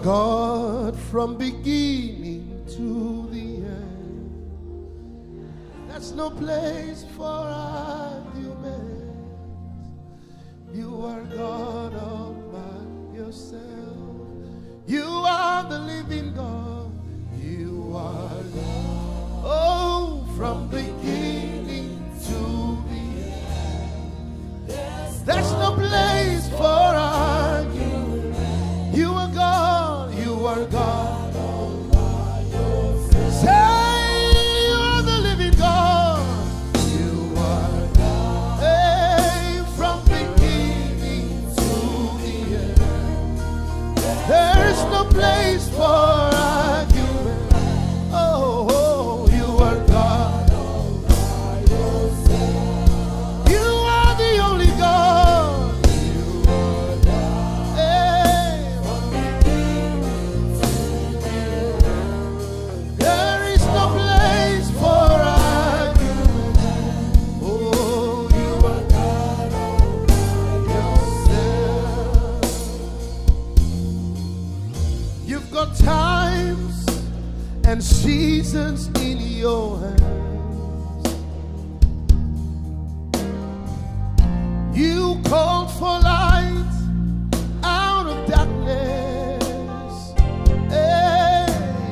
God from beginning to the end. There's no place for argument. You are God all by yourself. You are the living God. You are God. Oh, from beginning to the end. There's no place for argument. You are God. You are God all by yourself. Say you are the living God. You are God. Hey, from beginning to the end. There is no place for argument. Oh, oh, you are God all by yourself. You are the only God. You are God. Hey, from beginning to the end. There is no place for argument. Oh, you are God all by yourself. You've got times and seasons in your hands. You called for light out of darkness. Hey,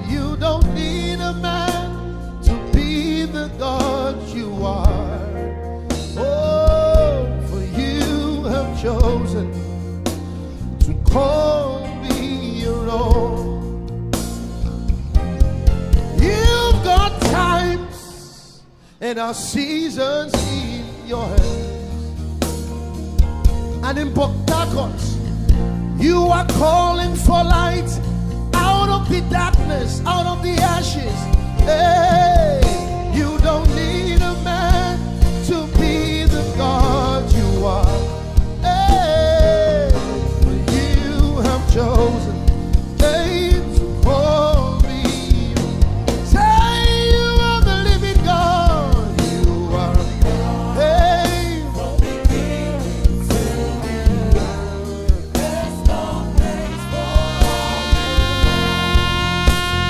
you don't need a man to be the God you are. Oh, for you have chosen to call me your own. You've got times and our seasons in your hands. And in Port Harcourt, you are calling for light out of the darkness, out of the ashes. Hey, you don't need a man to be the God you are. Hey, you have chosen, hey, to call me. Say you are the living God. You are, hey, from beginning to the end. There's no place for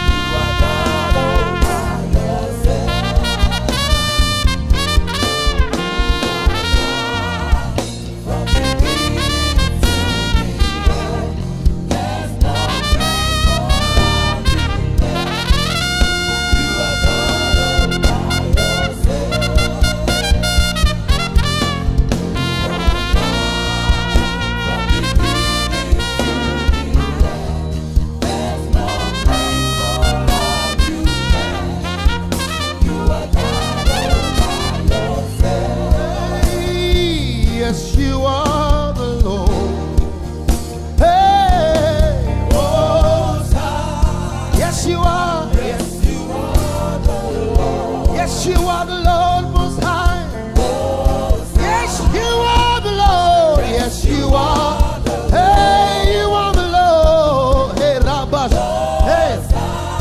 you are God all by yourself. From beginning to the end. There's no place for argument. You are God all by yourself. Yes, you are the Lord. Hey, Most High. Yes, you are. Yes, you are the Lord. Yes, you are the Lord Most High. Yes, you are the Lord. Yes, you are. Hey, you are the Lord. Hey, Rabbas. Hey,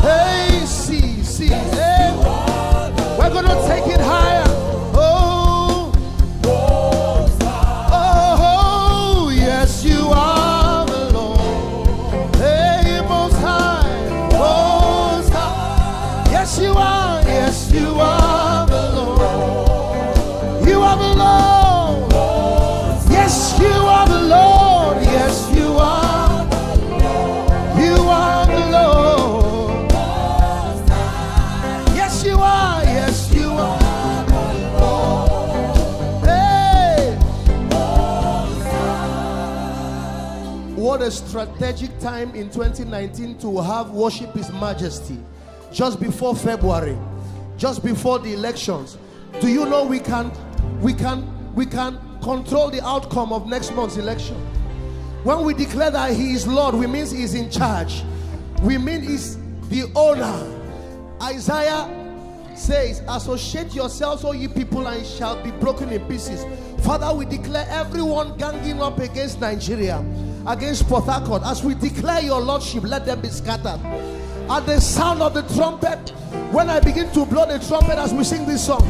hey, see. Hey, we're gonna take it higher. Oh, yes, you are the Lord. Hey, Most High, Most High. Yes, you are. Yes, you are the Lord. You are the Lord. Yes, you are the Lord. Yes, you are. You are the Lord. Yes, you are. Yes, you are. Hey. What a strategic time in 2019 to have worship His Majesty just before February, just before the elections. Do you know we can control the outcome of next month's election? When we declare that He is Lord, we mean He is in charge. We mean He's the owner. Isaiah says, associate yourselves, O ye people, and it shall be broken in pieces. Father, we declare everyone ganging up against Nigeria, against Port Harcourt, as we declare your lordship, let them be scattered. At the sound of the trumpet, when I begin to blow the trumpet as we sing this song,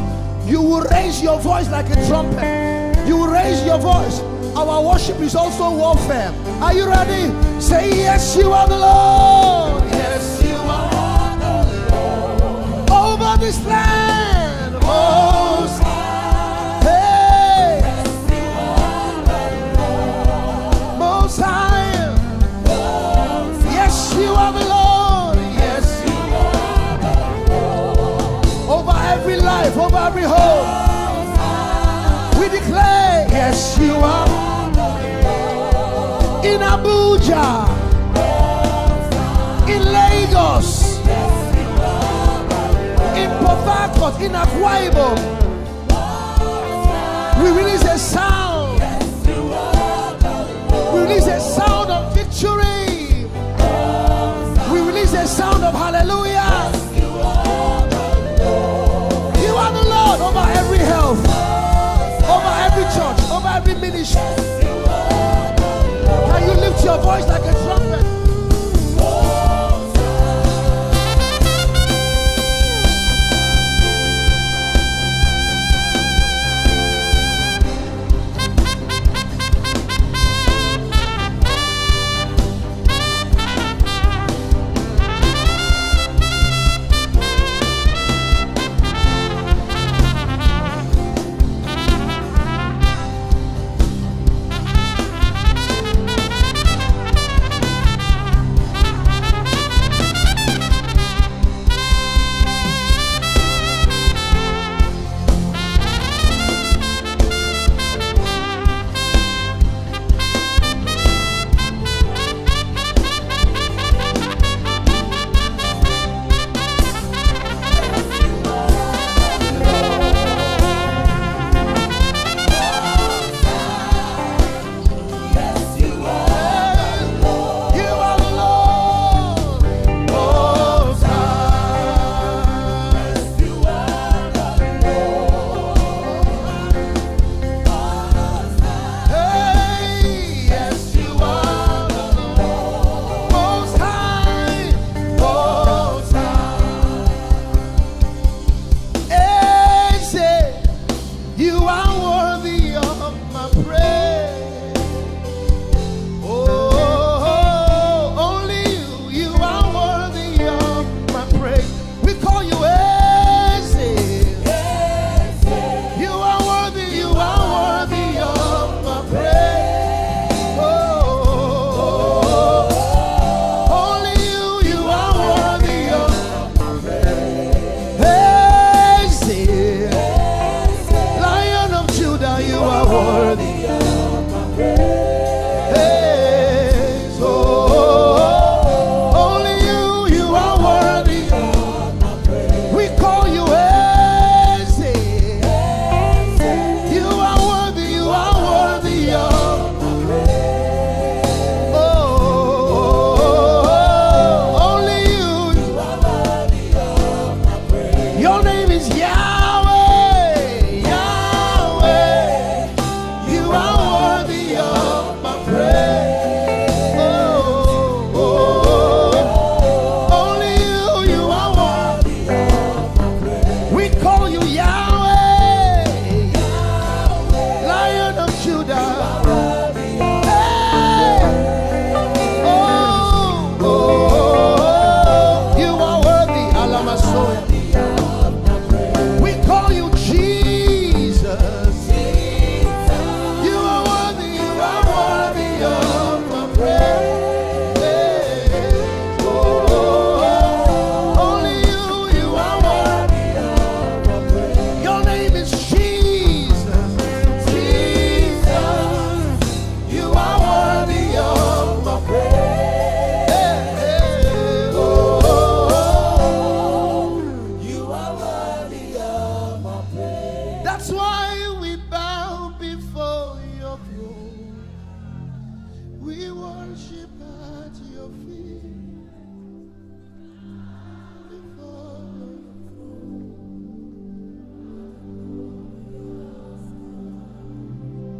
you will raise your voice like a trumpet. You will raise your voice. Our worship is also warfare. Are you ready? Say yes, you are the Lord. Yes, you are. In Abuja, in Lagos, in Port Harcourt, in Akwa Ibom, we release a sound. We release a sound of victory. We release a sound of hallelujah. You are the Lord over every health, over every church, over every ministry. Can you lift your voice like a trumpet?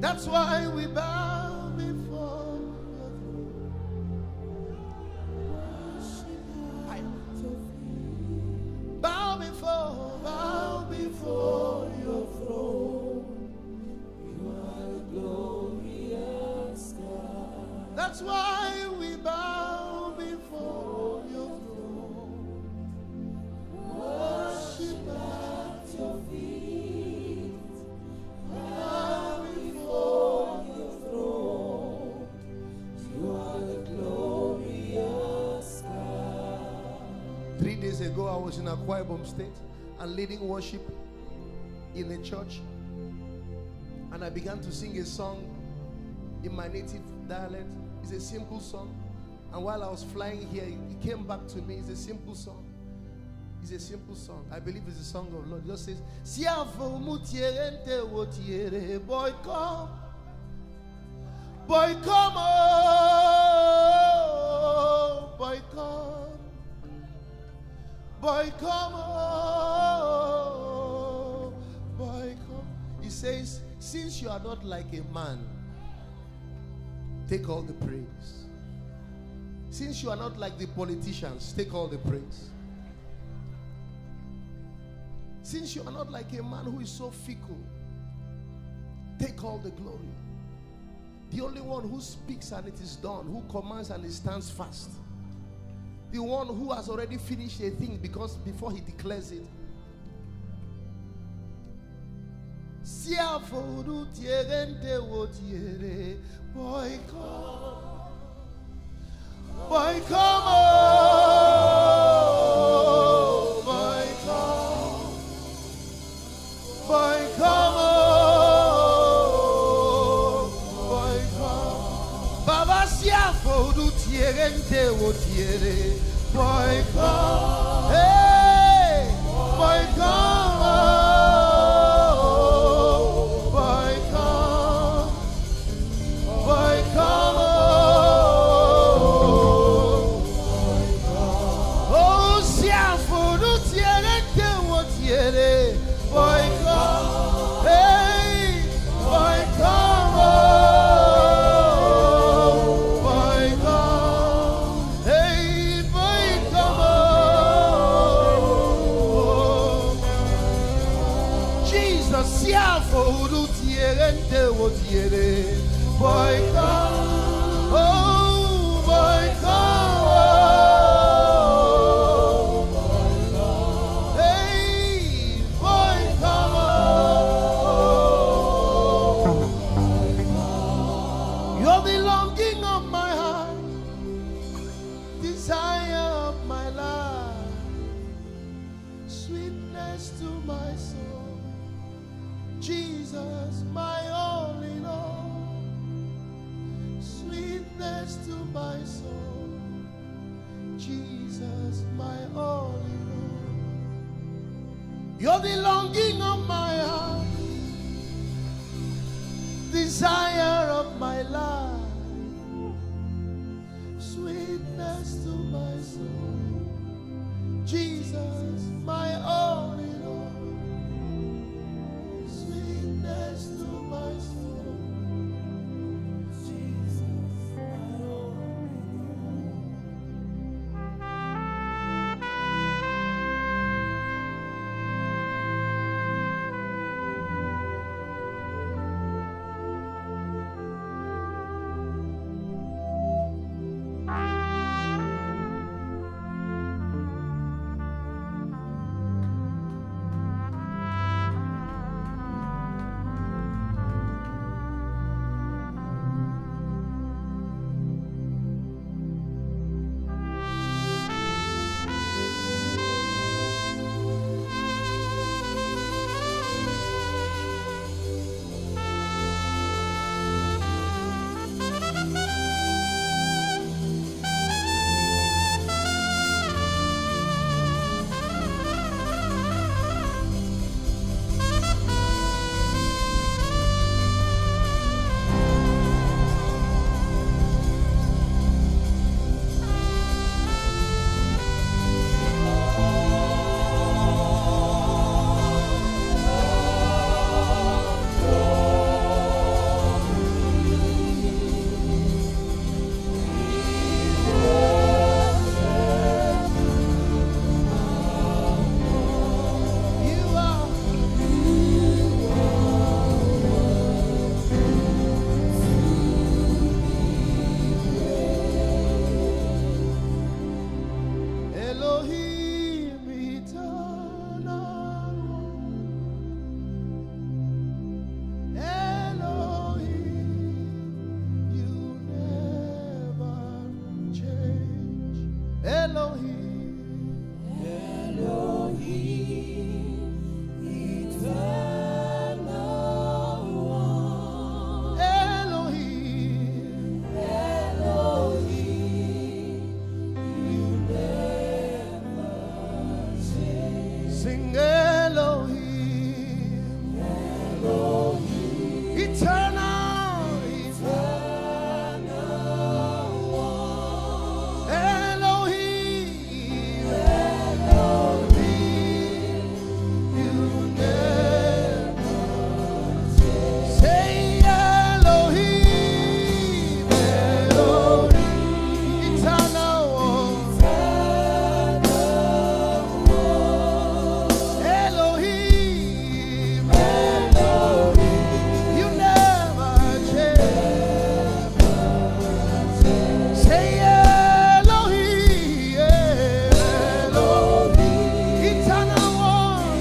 That's why we bow before bow before your throne. You are the glorious God. That's why we bow before your throne. Worship at your feet. Bow before your throne. You are the glorious God. 3 days ago, I was in Akwa Ibom State and leading worship in a church. And I began to sing a song in my native dialect. It's a simple song. And while I was flying here, it came back to me. It's a simple song. It's a simple song. I believe it's a song of Lord. It just says, boy come. Boy come, oh, boy come. Boy come, oh, boy come. He says, since you are not like a man, take all the praise. Since you are not like the politicians, take all the praise. Since you are not like a man who is so fickle, take all the glory. The only one who speaks and it is done, who commands and it stands fast. The one who has already finished a thing because before he declares it. Boy come. Boy come, oh, boy come. Boy come, oh, boy come. Baba siafo du tierente wo tiere. Boy come, hey, boy come, oh, boy come, boy come, oh, siafo du tierente wo tiere. Boy come, hey, boy come, oh, boy come, hey, boy come, oh. Jesus, siafo du tierente wo tiere. Boy come, oh, boy come, oh, hey, boy come, oh. You're the longing of my heart, desire of my life, sweetness to my soul. Jesus, my all in all, sweetness to my soul. Jesus, my all in all. You're the longing of my heart, desire of my life, sweetness to my soul. Jesus, my all in all, sweetness to my soul. Jesus, my all Elohim, eternal one. Sing Elohim, Elohim, eternal, eternal one. Elohim, Elohim, you never change. Say Elohim, Elohim, eternal one. Elohim, Elohim, you never change. Say Elohim, Elohim, eternal one.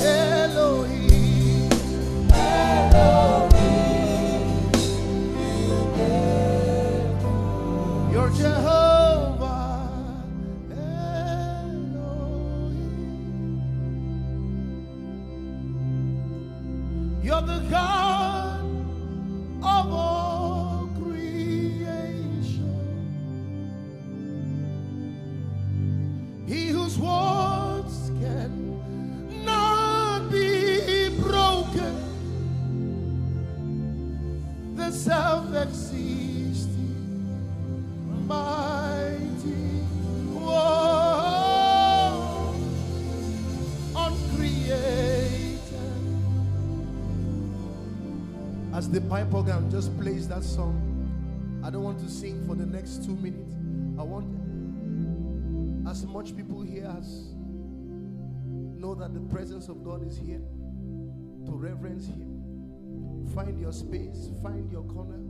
Elohim, Elohim, you're Jehovah. Elohim, you're the God of all creation. He whose words can not be broken, the self-existing, mighty one, uncreated. As the pipe organ just plays that song, I don't want to sing for the next 2 minutes. I want as much people here as know that the presence of God is here, to reverence Him. Find your space, find your corner,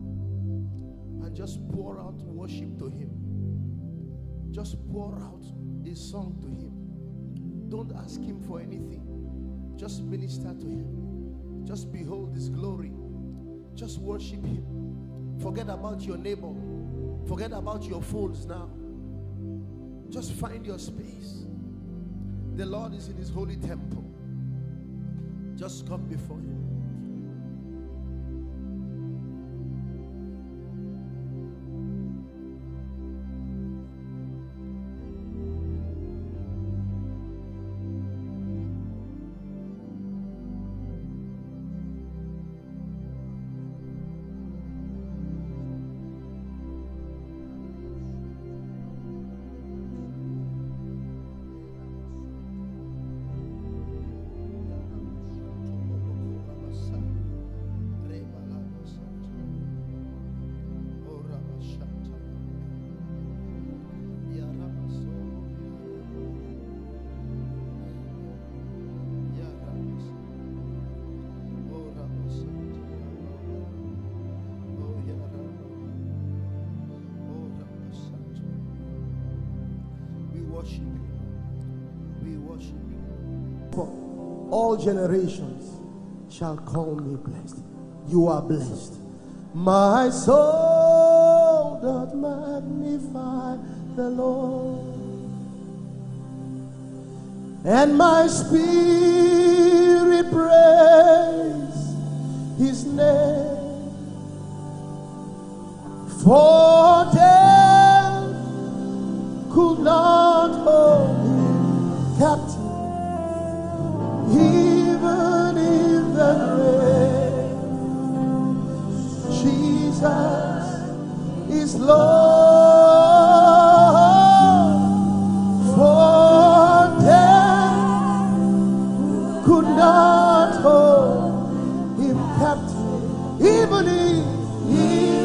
and just pour out worship to Him. Just pour out a song to Him. Don't ask Him for anything. Just minister to Him. Just behold His glory. Just worship Him. Forget about your neighbor. Forget about your phones now. Just find your space. The Lord is in His holy temple. Just come before Him. We worship you. For all generations shall call me blessed. You are blessed. My soul doth magnify the Lord, and my spirit praise His name. For death could not hold Him captive, even in the grave. Jesus is Lord. For death could not hold Him captive, even in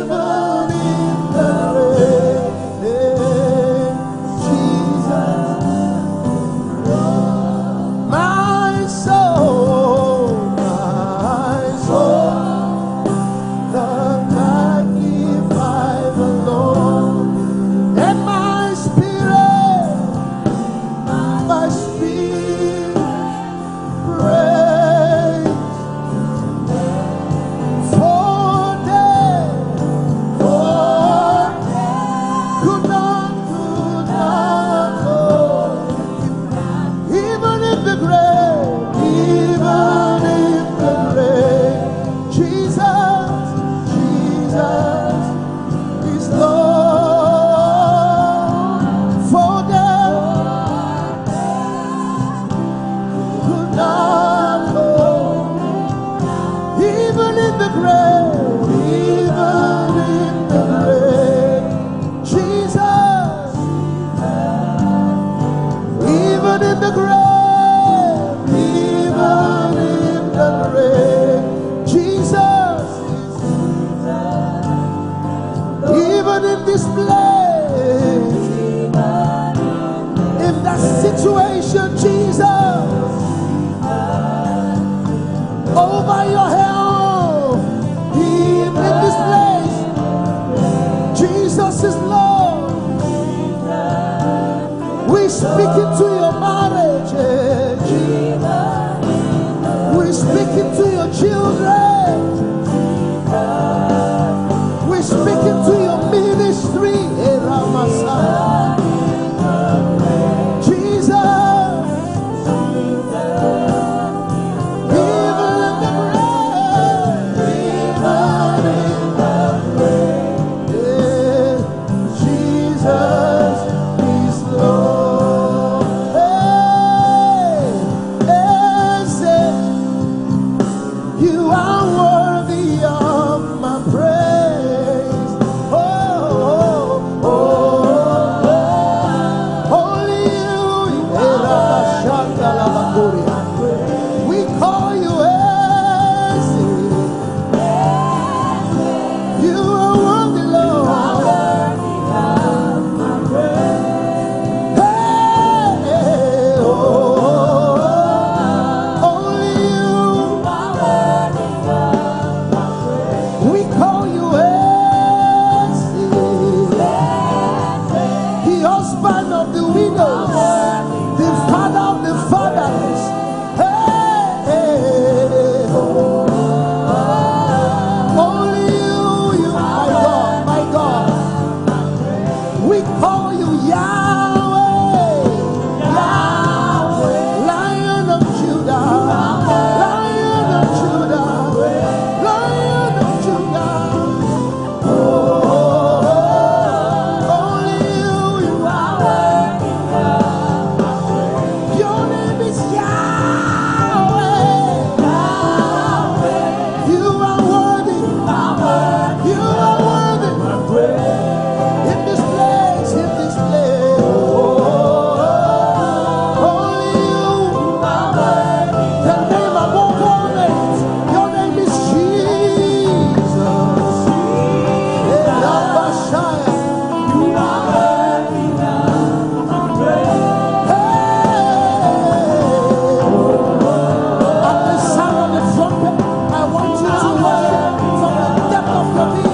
the grave. Lord, this place, in that situation, Jesus, over your health, in this place, Jesus is Lord. We speak into your marriage, we speak into your children, we speak into your ministry, Jesus, even in the rain, Jesus is Lord. You are worthy of my praise. Only you. We call you you are worthy, Lord. Only you. We call you the husband of the widows, the father of the fatherless. Only you, my God, we call you Yahweh, Lion of Judah, Lion of Judah, Lion of Judah. Only you are worthy. Your name is Yahweh. You are worthy. You are worthy. In this place, in this place. Only you are worthy. The name above all names. Your name is Jesus. You are worthy of praise. At the sound of the trumpet, I want you to worship from the depth of your being.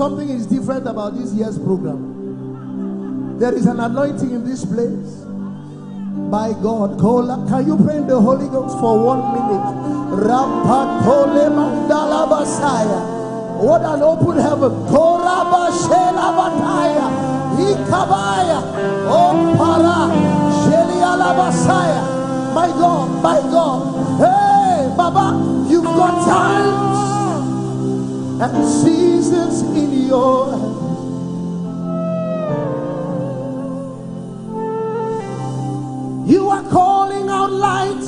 Something is different about this year's program. There is an anointing in this place. By God, can you pray in the Holy Ghost for 1 minute? Rapatole mandala basaya. What an open heaven. Koraba shela bataya. Ikabaya. Oh para. Shelia la basaya. My God, my God. Hey, Baba, you've got times and seasons in your hands. You are calling out light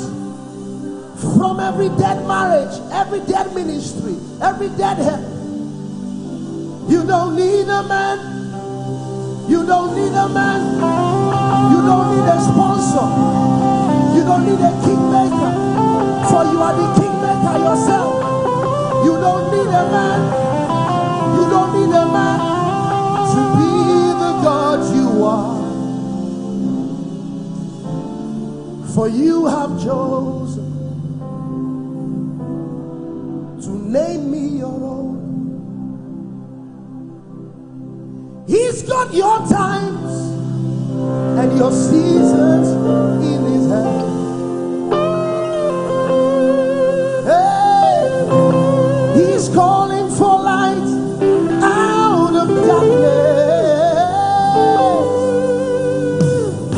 from every dead marriage, every dead ministry, every dead head. You don't need a man. You don't need a man. You don't need a sponsor. You don't you are the kingmaker yourself. You don't need a man. You don't need a man to be the God you are. For you have chosen to name me your own. He's got your times and your seasons in his hand. Hey, he's calling for light out of darkness.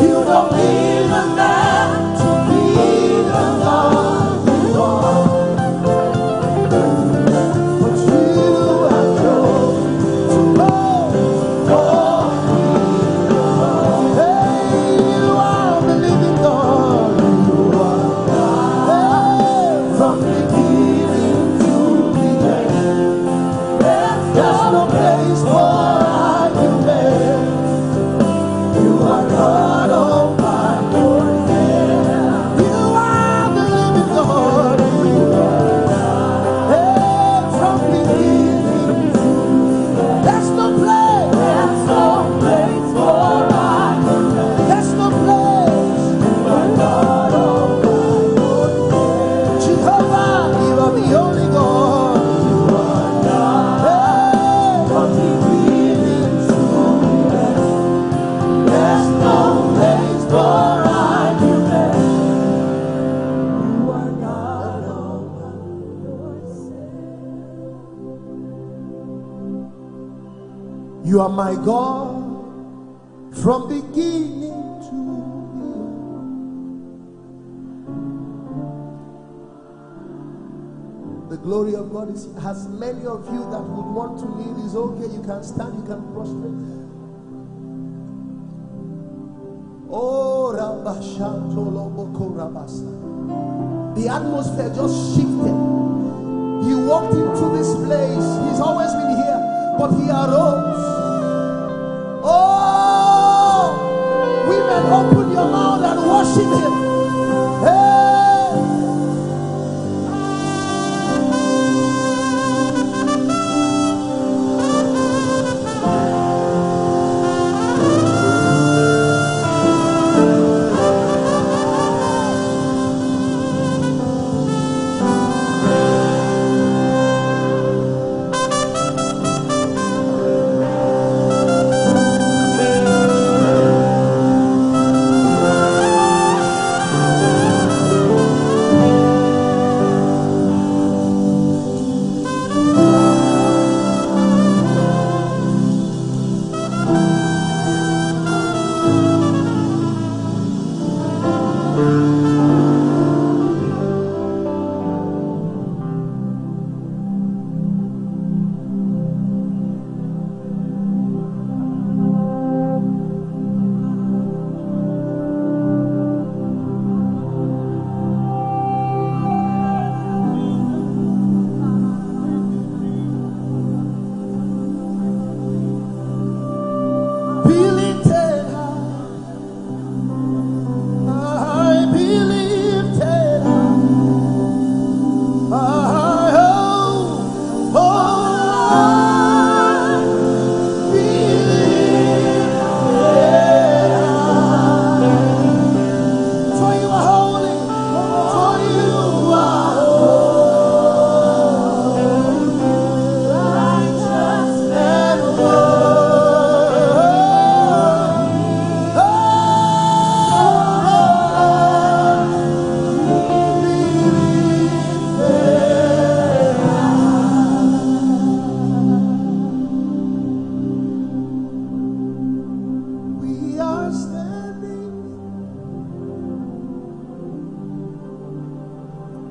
You don't need a man to be the God you are. But you have chosen to know for me. Hey, you are the living God. You are God. From beginning to the end. There's no place for argument. You are God all by yourself. You are the living God. You are God. Hey, from beginning to there's no place. There's no place for argument. There's no place. You are God all by yourself. Jehovah, you are the only God. You are God. Hey, from beginning to the end. There's no place for argument. You are God all by yourself. You are my God from beginning to the end. The glory of God is has many of you that would want to leave. Is okay. You can stand. You can prostrate. Oh, Rabashantolo Boko Rabasa. The atmosphere just shifted. He walked into this place. He's always been here, but he arose. Oh, women, open your mouth and worship him. Hey.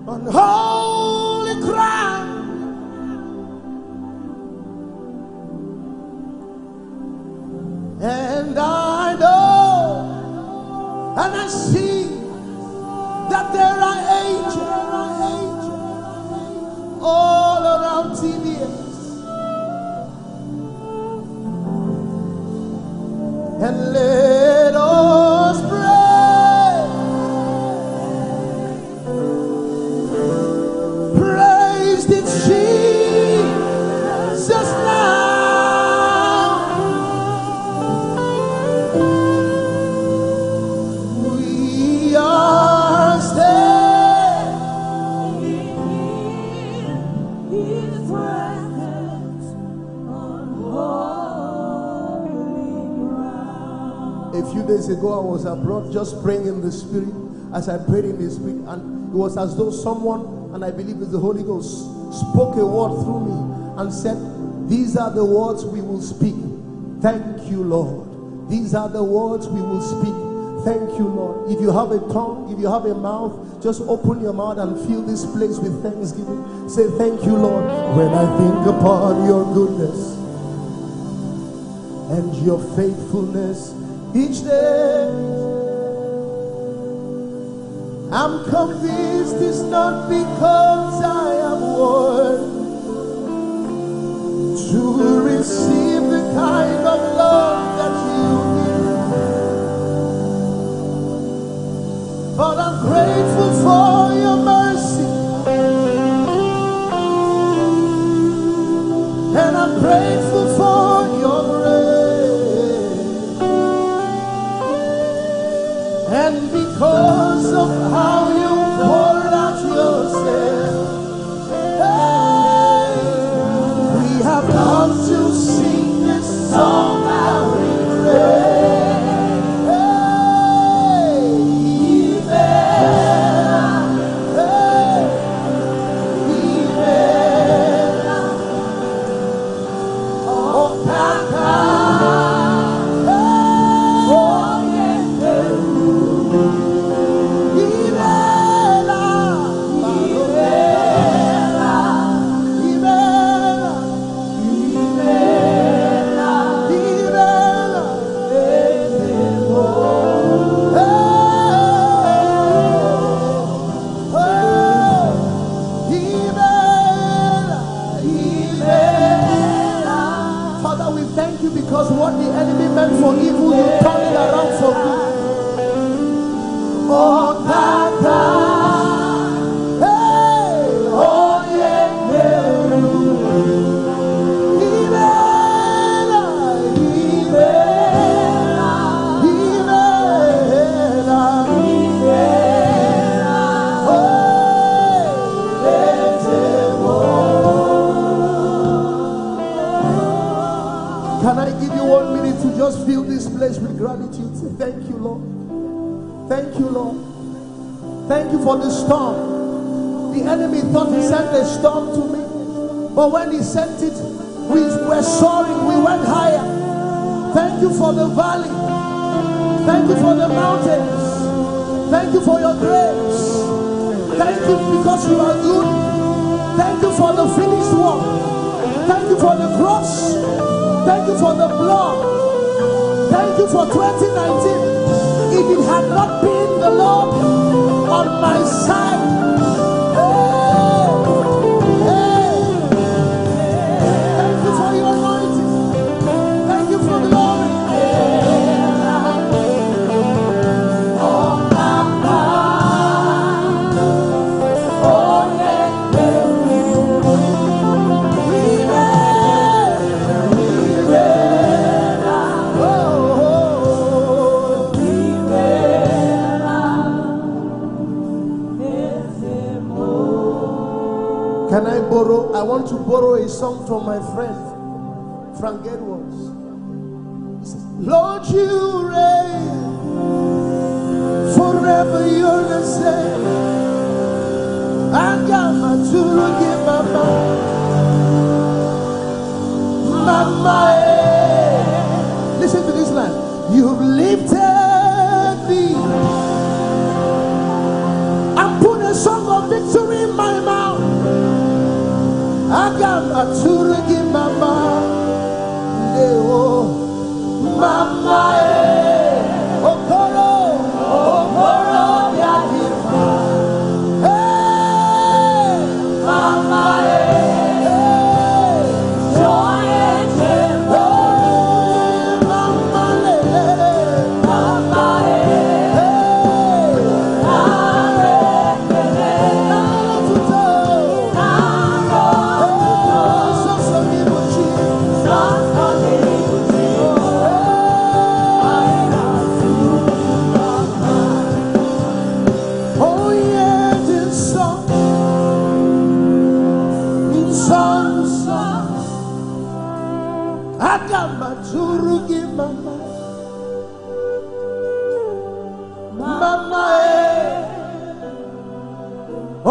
On holy ground, and I know and I see that there are angels all around TBS, and let us pray. days ago, I was abroad just praying in the Spirit. As I prayed in the Spirit, and it was as though someone, and I believe it's the Holy Ghost, spoke a word through me and said, these are the words we will speak. Thank you, Lord. These are the words we will speak. Thank you, Lord. If you have a tongue, if you have a mouth, just open your mouth and fill this place with thanksgiving. Say, thank you, Lord. When I think upon your goodness and your faithfulness each day, I'm convinced it's not because I am worthy to receive the kind of love that you give, but I'm grateful for your mercy, and I'm grateful for your grace, and because of how you poured out yourself, hey, we have come to sing this song out in praise. Hey, oh, Papa. Because what the enemy meant for evil, you turn it around for good. Oh, Tata, hey, oh, yeah, yeah. Can I give you 1 minute to just fill this place with gratitude? Say, thank you, Lord. Thank you, Lord. Thank you for the storm. The enemy thought he sent a storm to me, but when he sent it, we were soaring, we went higher. Thank you for the valley. Thank you for the mountains. Thank you for your grace. Thank you because you are good. Thank you for the finished work. Thank you for the cross. Thank you for the blood. Thank you for 2019. If it had not been the Lord on my side, thank you for your anointing. Thank you for the glory. Can I borrow? I want to borrow a song from my friend Frank Edwards. He says, Lord, you reign forever, you're the same. I got my to give my listen to this line. You've lifted me and put a song of victory in my mouth. I got my to give mama, mama, okoro, yadima, hey, mama, joy and mama,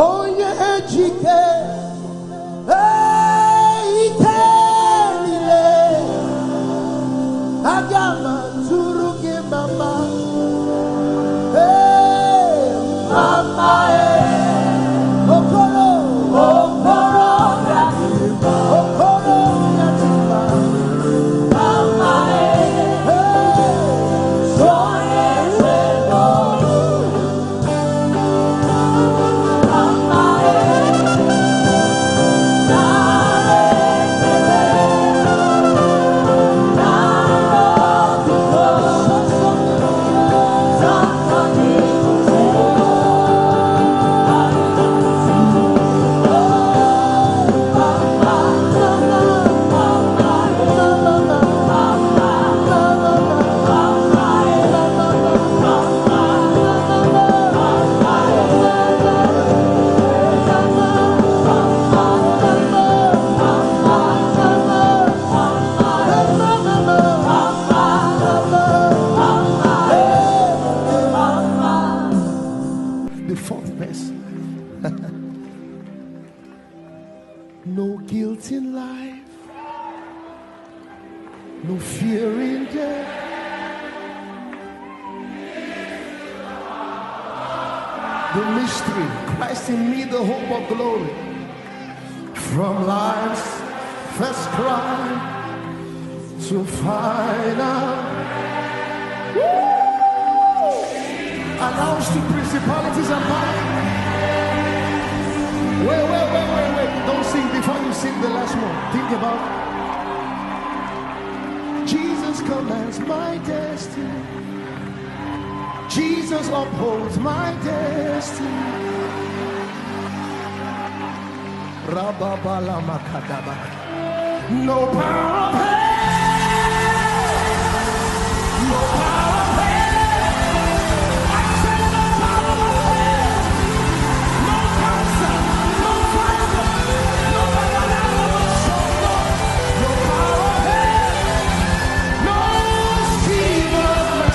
onye ejike ike niile aga m atụrụ gị mama mama okoro okoro okoro yatima mama no guilt in life, no fear in death. The mystery, Christ in me, the hope of glory. From life's first cry to final. Announce to principalities and powers. Wait. Don't sing before you sing the last one. Think about it. Jesus commands my destiny. Jesus upholds my destiny. Rababala makadaba. No power of hell. No power of hell. I say no power of hell. No cancer. No fiber. No banana. No power of hell. No scheme of man.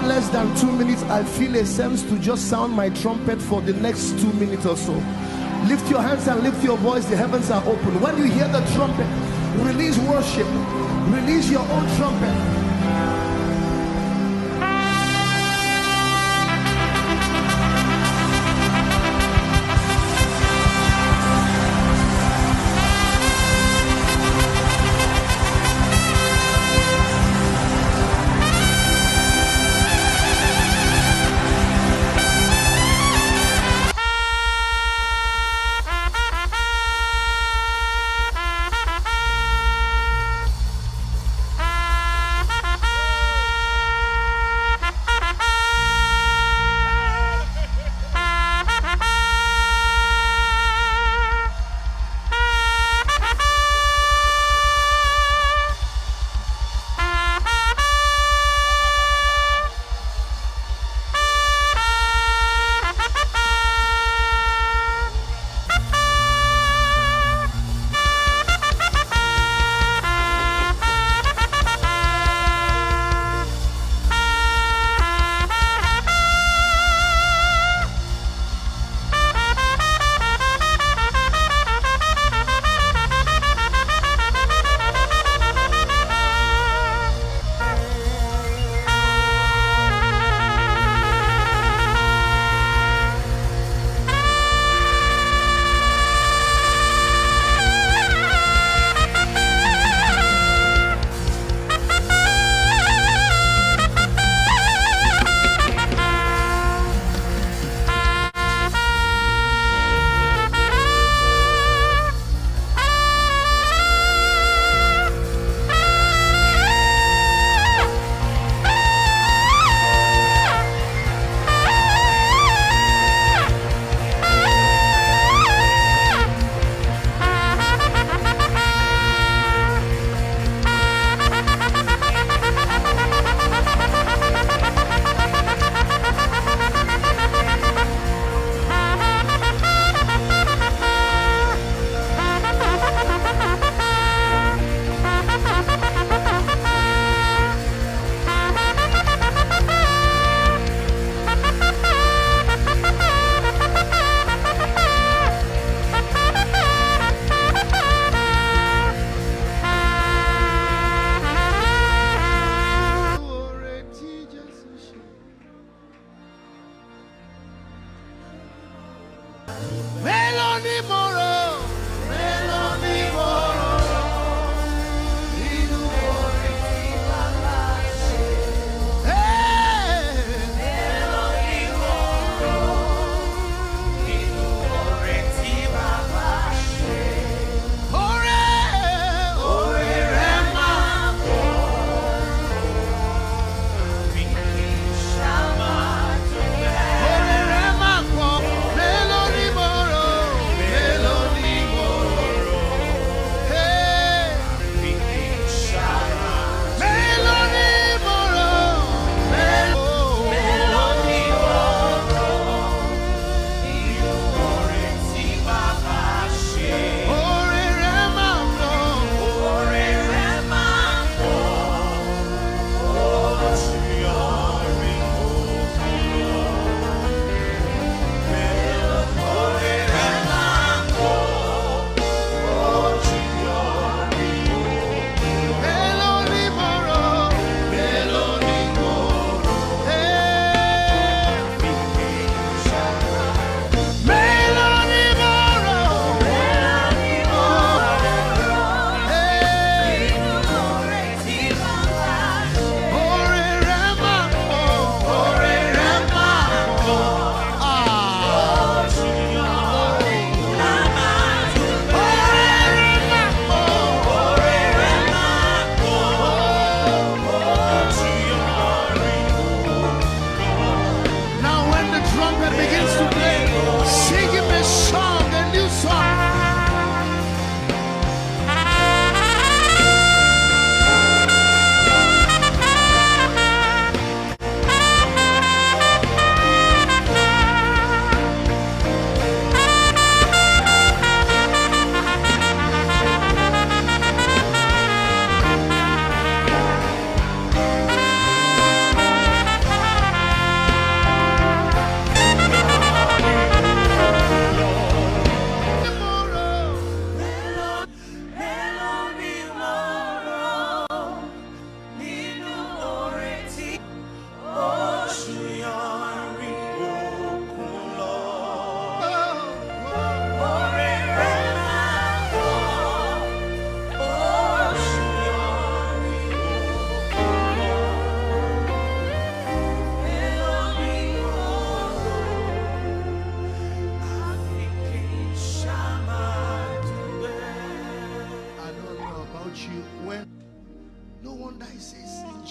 Less than 2 minutes, I feel a sense to just sound my trumpet for the next 2 minutes or so. Lift your hands and lift your voice. The heavens are open. When you hear the trumpet, release worship. Release your own trumpet.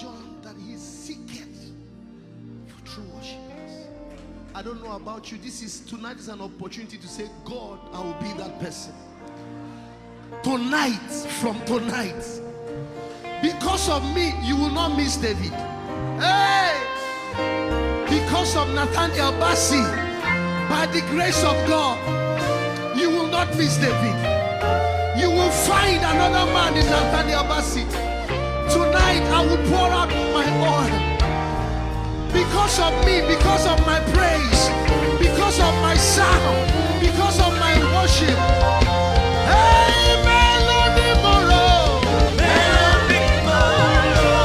John that he seeketh for true worshipers. I don't know about you. Tonight is an opportunity to say, God, I will be that person. Tonight, from tonight, because of me, you will not miss David. Hey! Because of Nathaniel Bassey, by the grace of God, you will not miss David. You will find another man in Nathaniel Bassey. Tonight, I will pour out my oil. Because of me, because of my praise, because of my sound, because of my worship. Hey, Melody Moro, Melody Moro,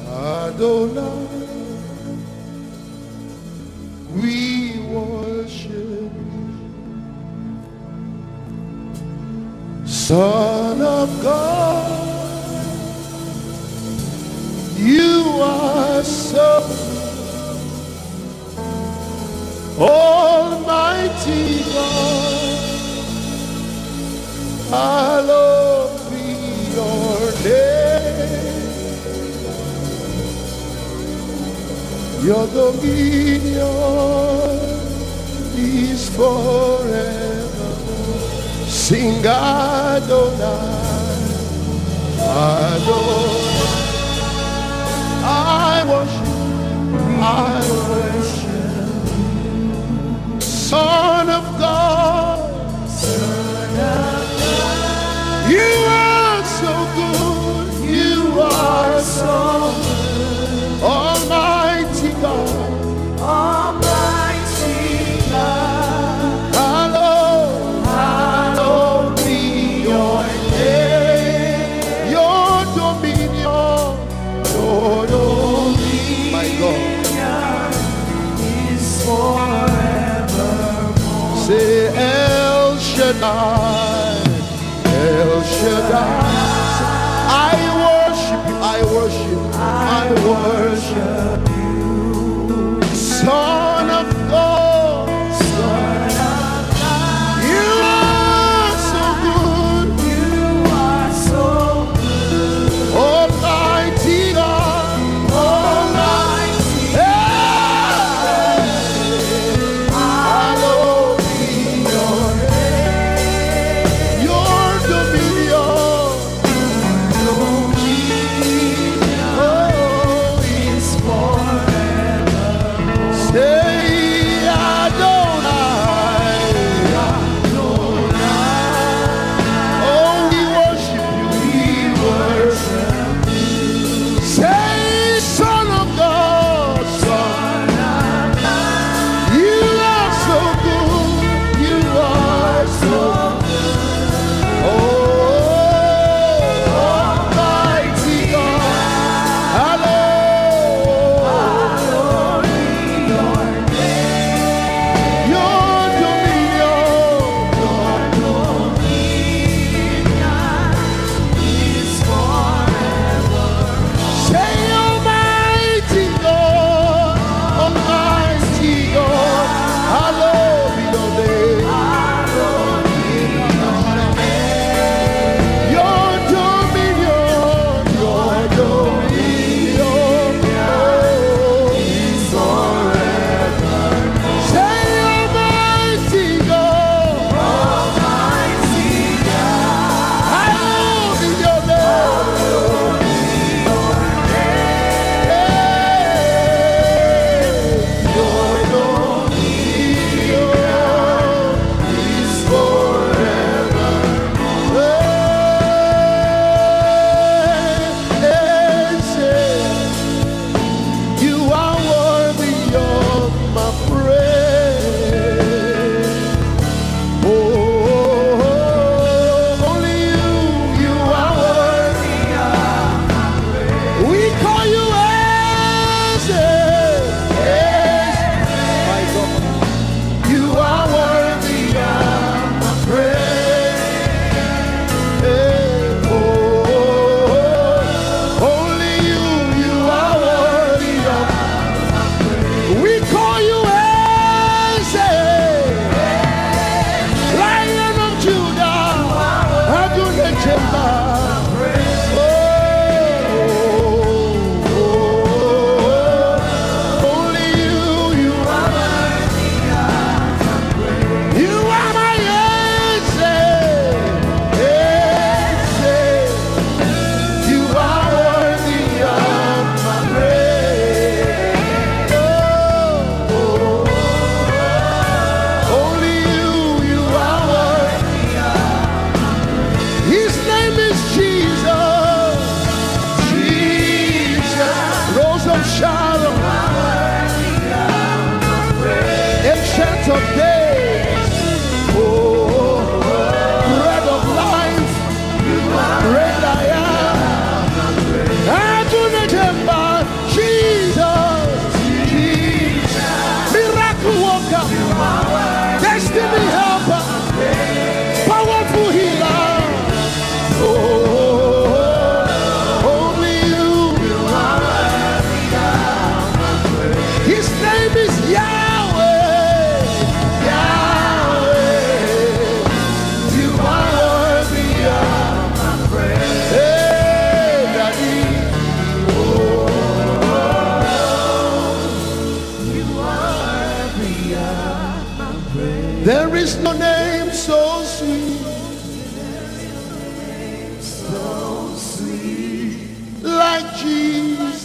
Adonai, we worship you. Son of God, you are so Almighty God. Hallowed be your name. Your dominion is forever. Sing Adonai, Adonai. I worship, Son of God, Son of God. You are so good, you are so good. Almighty God, Almighty God, hallowed be your name. Your dominion, my God, is forever. Say El Shaddai, El Shaddai. I worship you, Son of God, Son of God. You are so good, you are so good. Almighty God, Almighty God. Hallowed be your name. Your dominion. Say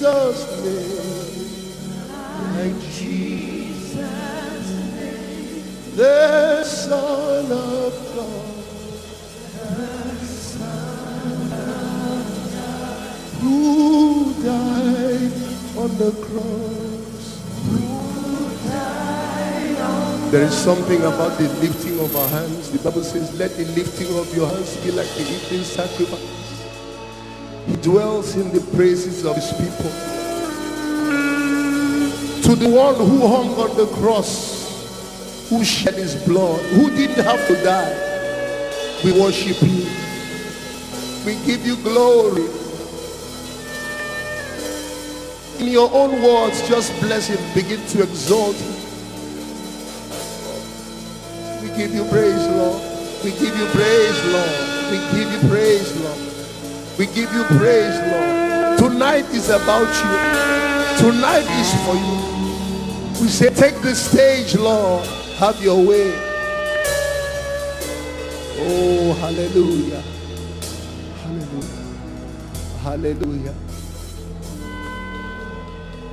Jesus' name, like Jesus' name, the Son of God, who died on the cross. There is something about the lifting of our hands. The Bible says, let the lifting of your hands be like the evening sacrifice. He dwells in the praises of his people. To the one who hung on the cross, who shed his blood, who didn't have to die, we worship you. We give you glory. In your own words, just bless him. Begin to exalt him. We give you praise, Lord. We give you praise, Lord. We give you praise, Lord. We give you praise, Lord. Tonight is about you. Tonight is for you. We say, take the stage, Lord. Have your way. Oh, hallelujah. Hallelujah. Hallelujah.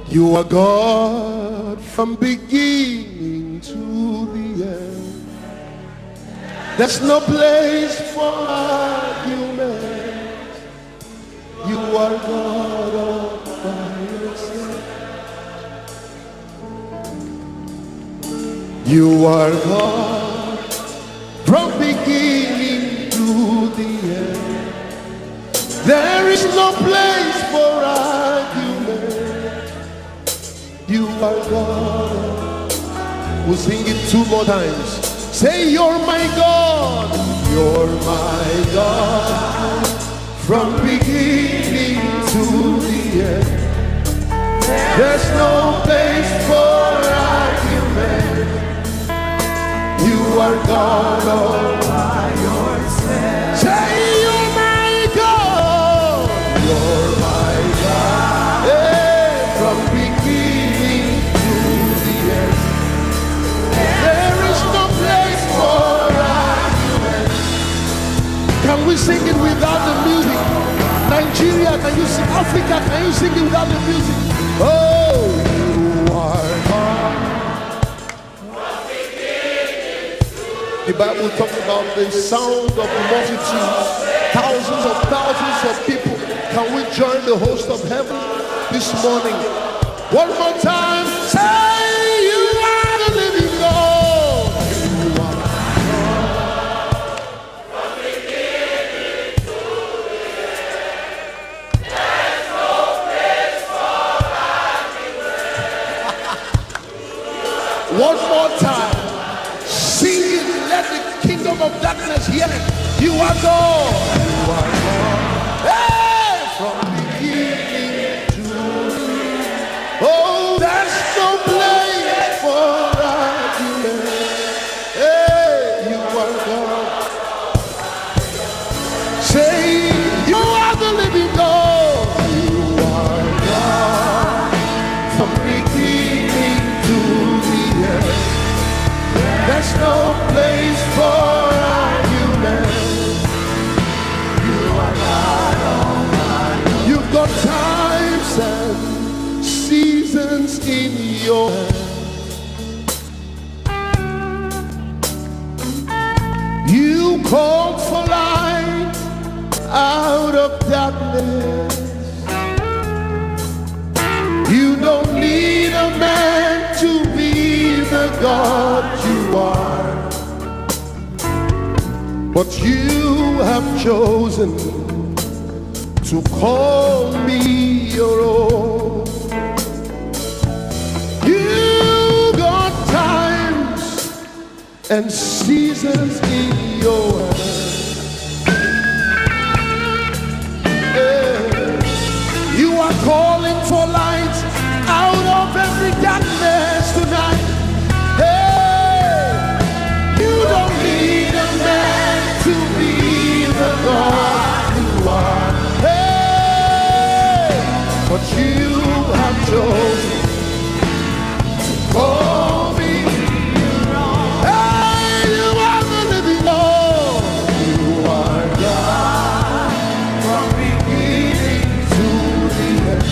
You are God from beginning to the end. There's no place for argument. You are God all by yourself. You are God from beginning to the end. There is no place for argument. You are God. We'll sing it 2 more times. Say, you're my God. You're my God. From beginning to the end. There's no place for argument. You are God all by yourself. Say, you're my God. You're my God. Hey, from beginning to the end. There is no place for argument. Can we sing it without the music? Nigeria, can you sing? Africa, can you sing it without the music? Oh, you are God. The Bible talks about the sound of multitudes, thousands of people. Can we join the host of heaven this morning? One more time, say, you are the living God. You are God. From beginning to the end. There's no place for argument. One more time, sing it. Let the kingdom of darkness hear it. You are God. You are God. Hey! From beginning to the end. Oh, there's no place for argument. Hey, you are God. Say, you are the living God. You are God. From beginning to the end. There's no place for argument. You are God Almighty. You've got times and seasons in your hand. You called for light out of darkness. You don't need a man to be the God you are, but you have chosen to call me your own. You got times and seasons in your hand. You are calling for light out of every darkness tonight. Hey, you don't need a man to be the God you are. Hey, but you have chosen to call me your own. Hey, you are the living Lord. You are God from beginning to the end.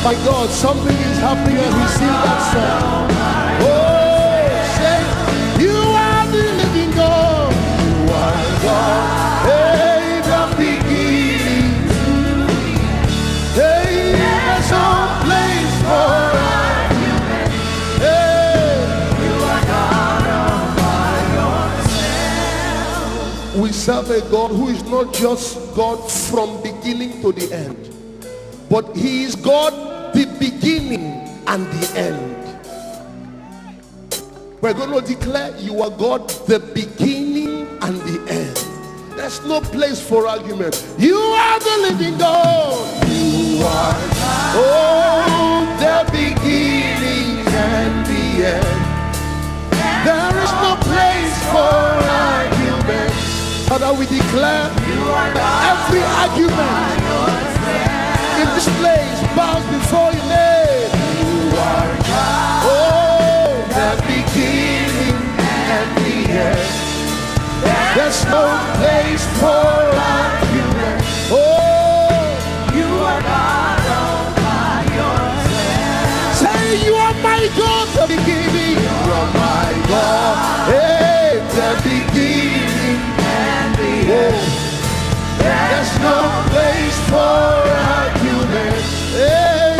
My God, something is happening as we sing that song. Oh, say, you are the living God. You are God. Hey, the beginning. Hey, there's no place for argument. Hey, you are God all by yourself. We serve a God who is not just God from beginning to the end, but He is God, the beginning and the end. We're going to declare you are God, the beginning and the end. There's no place for argument. You are the living God. You are God. Oh, the beginning and the end. There is no place for argument. Father, we declare every argument in this place bows before your name. You are God. Oh, the beginning and the end. There's no place for argument. Oh, you are God all by yourself. Say, you are my God, the beginning. You are my God. Hey, the beginning and the end. There's no place for argument. Hey,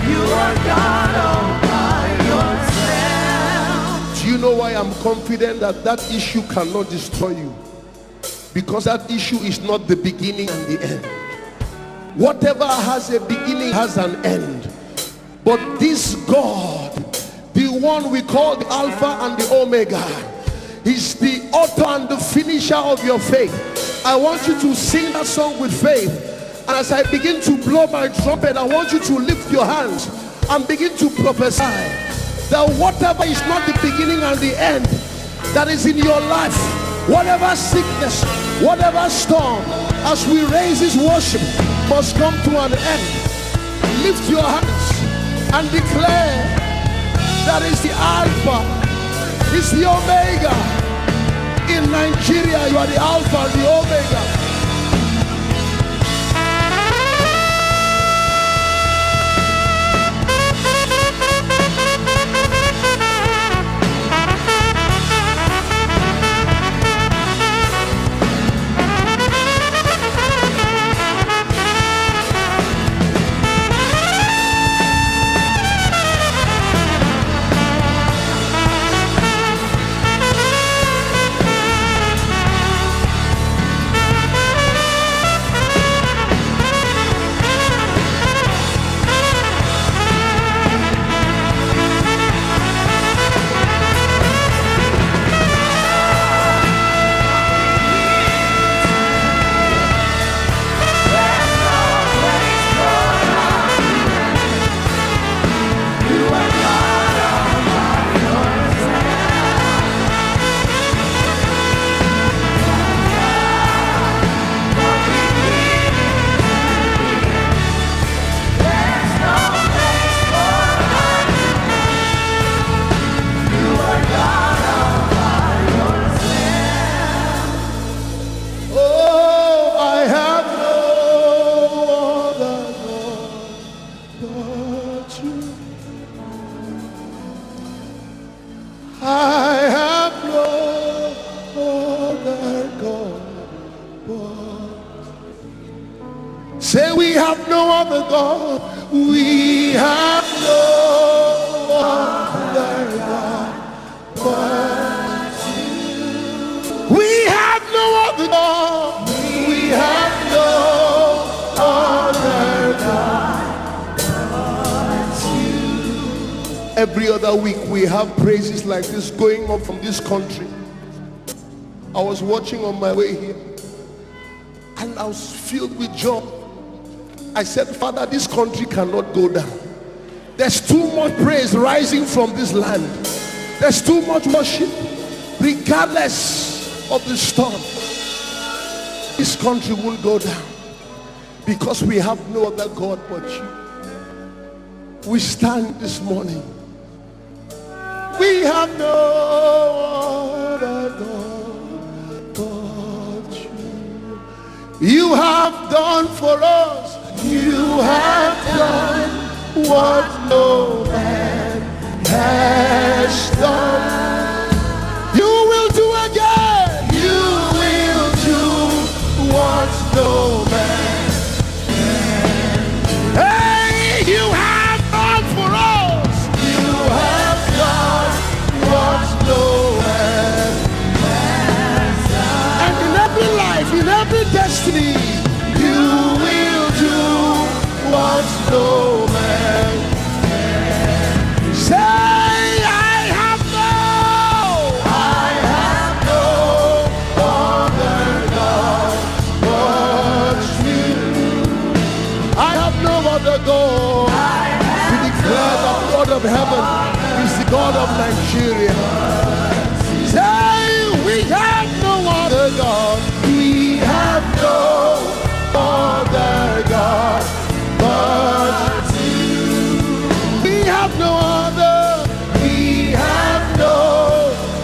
you are God all by yourself. Do you know why I'm confident that that issue cannot destroy you? Because that issue is not the beginning and the end. Whatever has a beginning has an end. But this God, the one we call the Alpha and the Omega, is the author and the finisher of your faith. I want you to sing that song with faith. And as I begin to blow my trumpet, I want you to lift your hands and begin to prophesy that whatever is not the beginning and the end that is in your life, whatever sickness, whatever storm, as we raise this worship, must come to an end. Lift your hands and declare that is the Alpha, it's the Omega. In Nigeria, you are the Alpha and the Omega. Say, we have no other God. We have no other God but you. We have no other God. We have no other God but you. Every other week we have praises like this going on from this country. I was watching on my way here and I was filled with joy. I said, Father, this country cannot go down. There's too much praise rising from this land. There's too much worship. Regardless of the storm, this country won't go down because we have no other God but you. We stand this morning. We have no other God but you. You have done for us. You have done what no man has done. You will do again. You will do what no man. Hey, you have done for us. You have done what no man has done. And in every life, in every destiny, you will do what no man. Say, I have no other God but you. I have no other God. We declare the God of heaven is the God of Nigeria. Say, we have no other God. We have no other God but you. We have no other. We have no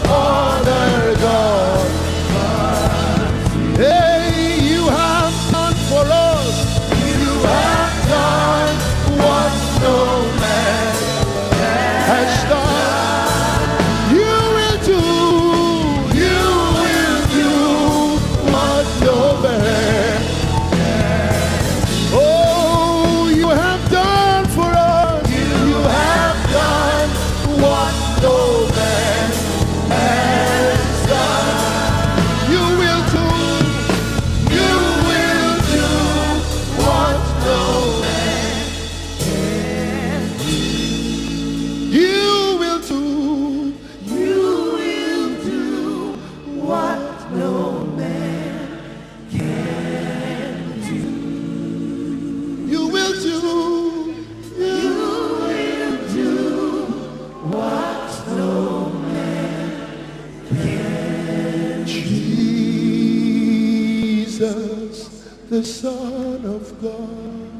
other God. Hey, you have done for us. You have done what no man has done. You will do what no man. Oh, you have done for us. You have done what no man has done. You will do what no man can do. You will do what no man can do. You will do what no man can. Jesus, the Son of God,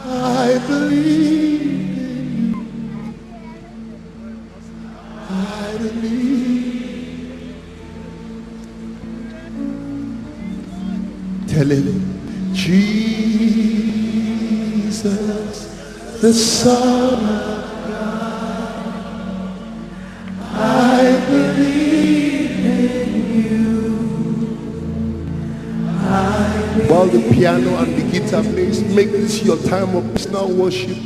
I believe in you. I believe. Tell him, Jesus, the Son of God, I believe in you. While the piano and the guitar plays, make this your time of personal worship.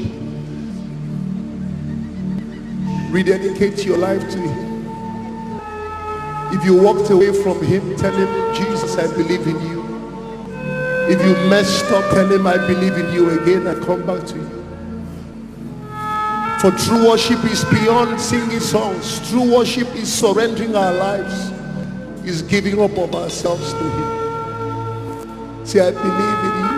Rededicate your life to him. If you walked away from him, tell him, Jesus, I believe in you. If you messed up, tell him, I believe in you again, and come back to you. For true worship is beyond singing songs. True worship is surrendering our lives, is giving up of ourselves to him. Say, I believe in you.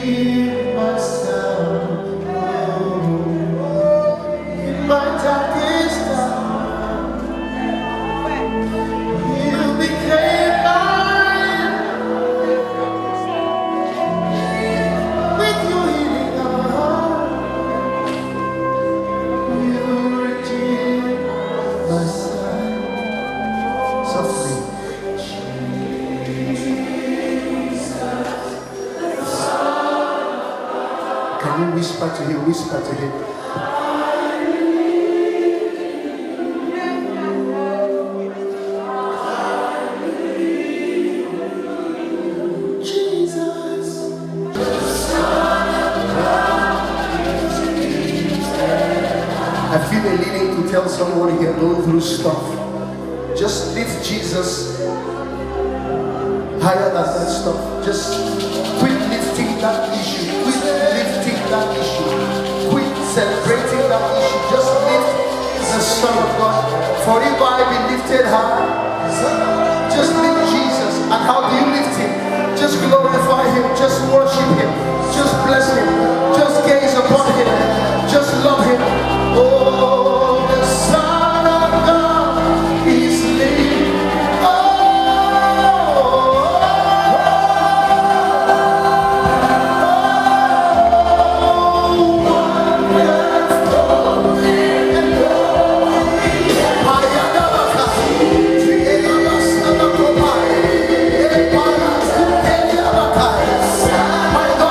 give myself. In my darkest hour, you became mine. With your healing heart, you redeemed my son. Softly. Can you whisper to him? Whisper to him. Jesus. I feel a leading to tell someone here going through stuff. Just lift Jesus higher than that stuff. Just quit lifting that issue. Quit lifting that issue. Quit celebrating that issue. Just lift the Son of God. For if I be lifted high, just lift Jesus. And how do you lift him? Just glorify him. Just worship him. Just bless him. Just gaze upon him. Just love him. Oh, the Son of God is living. My God.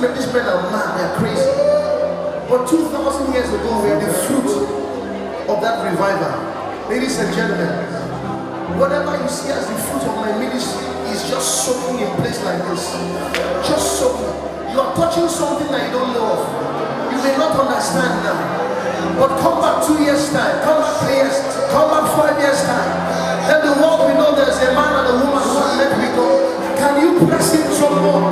these men are mad, they're crazy. But 2,000 years ago, we are the fruit of that revival. Ladies and gentlemen, whatever you see as the fruit of my ministry is just soaking in place like this. Just soaking. You are touching something that you don't know of. You may not understand now. But come back 2 years time, come back 3 years, come back 5 years time. Then the world will know there's a man and a woman who are let me go. Can you press him some more?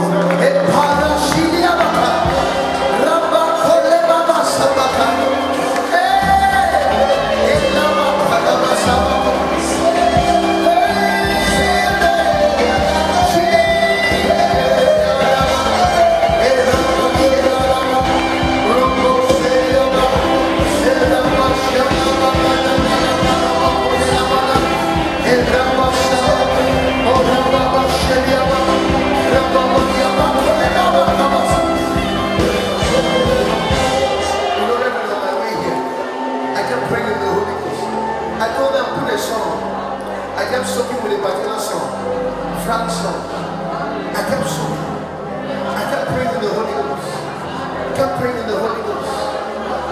Soaking with a particular song, Frank song. I kept soaking. I kept praying in the Holy Ghost. I kept praying in the Holy Ghost.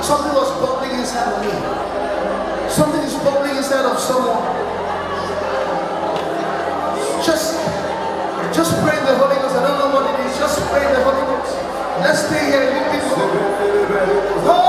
Something was bubbling inside of me. Something is bubbling inside of someone. Just pray in the Holy Ghost. I don't know what it is. Just pray in the Holy Ghost. Let's stay here and lift it up.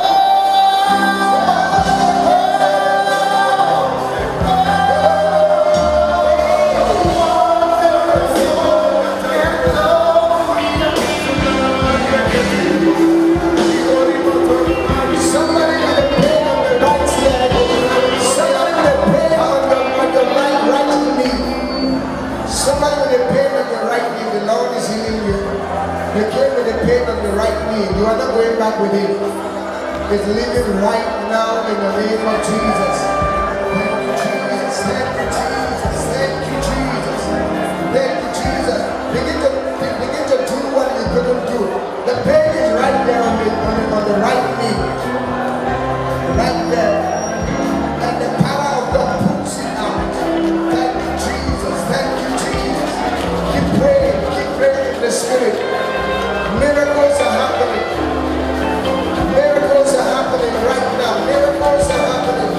You are not going back with him. It's living right now in the name of Jesus. Thank you, Jesus. Thank you, Jesus. Thank you, Jesus. Thank you, Jesus. Begin to do what you couldn't do. The pain is right there on the right knee. Right there. And the power of God pulls it out. Thank you, Jesus. Thank you, Jesus. Keep praying in the Spirit. Miracles are happening. Miracles are happening right now. Miracles are happening.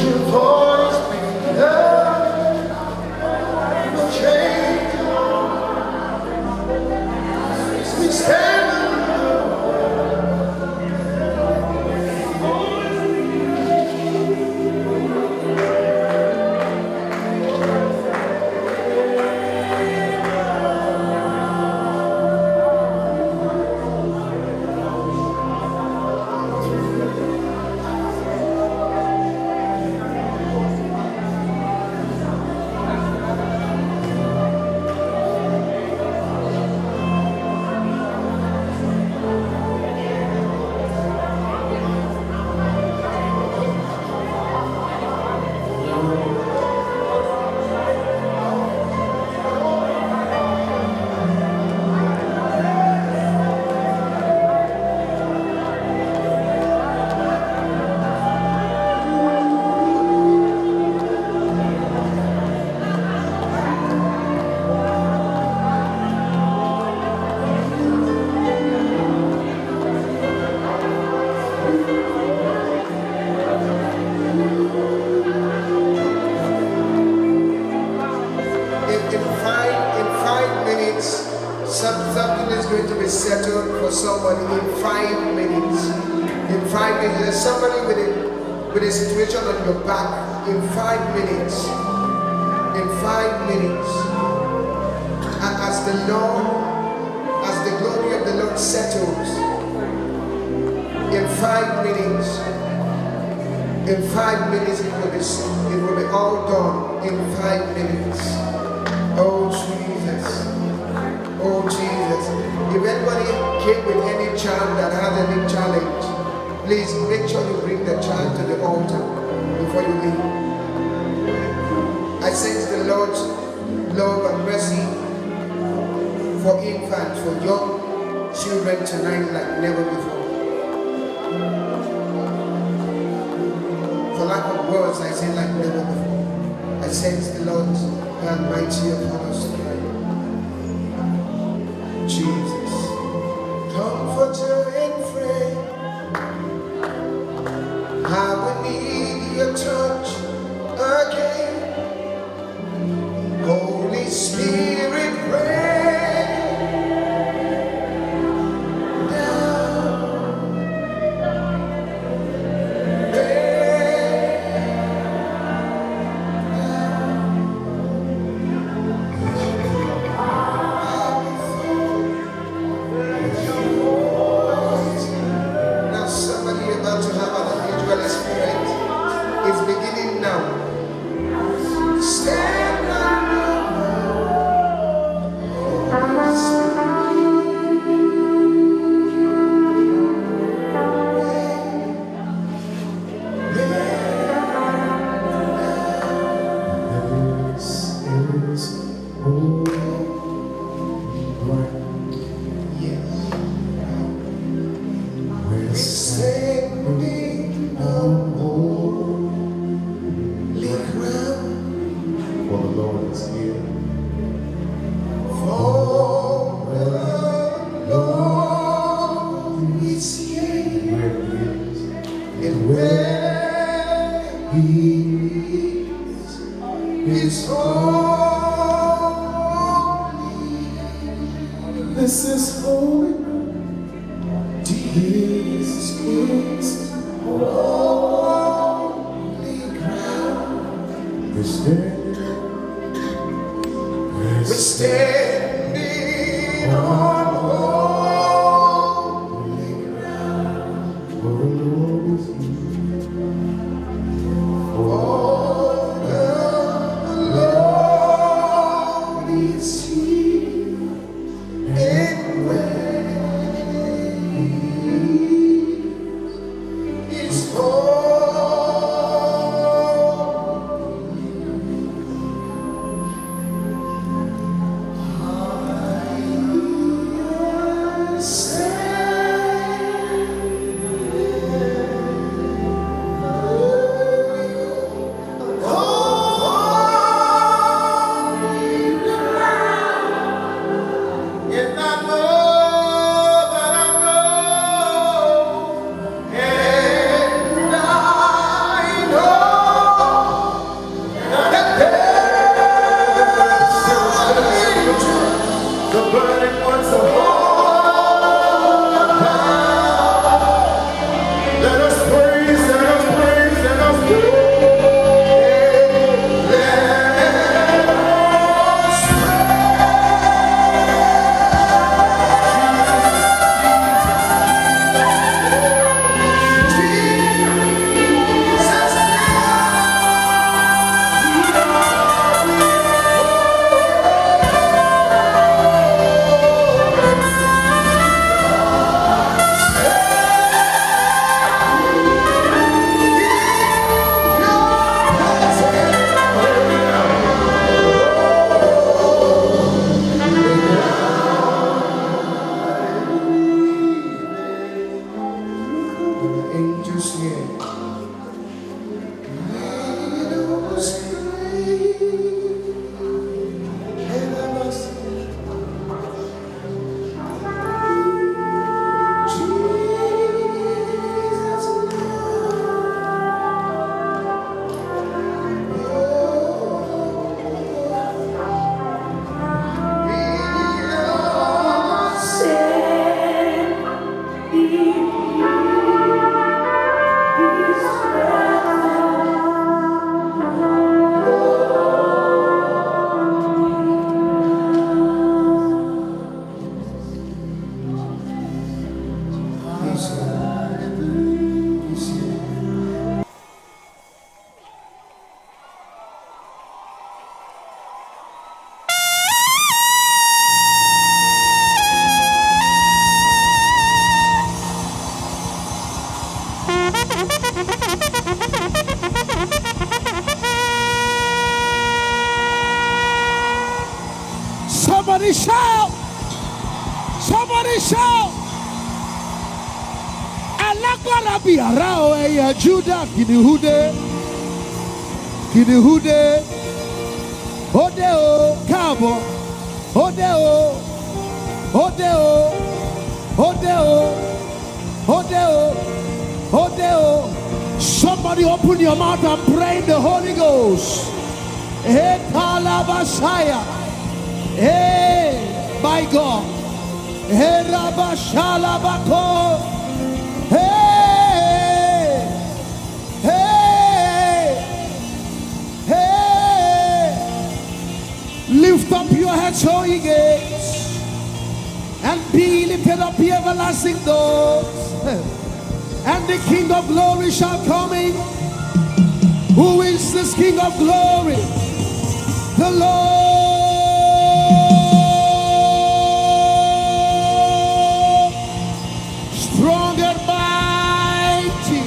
your voice be heard. Change. We stand. Something is going to be settled for somebody in 5 minutes. In 5 minutes, there's somebody with a situation on your back. In 5 minutes. In 5 minutes. And as the glory of the Lord settles, in 5 minutes, it will be all done in 5 minutes. Oh Jesus. Oh Jesus. If anybody came with any child that has any challenge, please make sure you bring the child to the altar before you leave. I sense the Lord's love and mercy for infants, for young children tonight like never before. For lack of words, I say like never before. I sense the Lord's hand mighty upon us tonight. Jesus, comforter and friend, I will need your touch again. Holy Spirit, rain down, This is holy. This is holy ground. We're standing on holy ground. For the Lord is here. For the Lord is here. And where He is holy. Somebody shout. Somebody shout. Alagbara bi ara o eya Judah kinihude. Kinihude. Ode o kabo. Ode o. Ode o. Ode o. Ode o. Ode o. Somebody open your mouth and pray in the Holy Ghost. Hey, Kalabashaya. Hey, my God. Hey, Rabashalabako. Hey, hey, hey. Lift up your heads, O ye gates, and be lifted up, ye everlasting doors. And the King of glory shall come in. Who is this King of glory? The Lord, strong and mighty.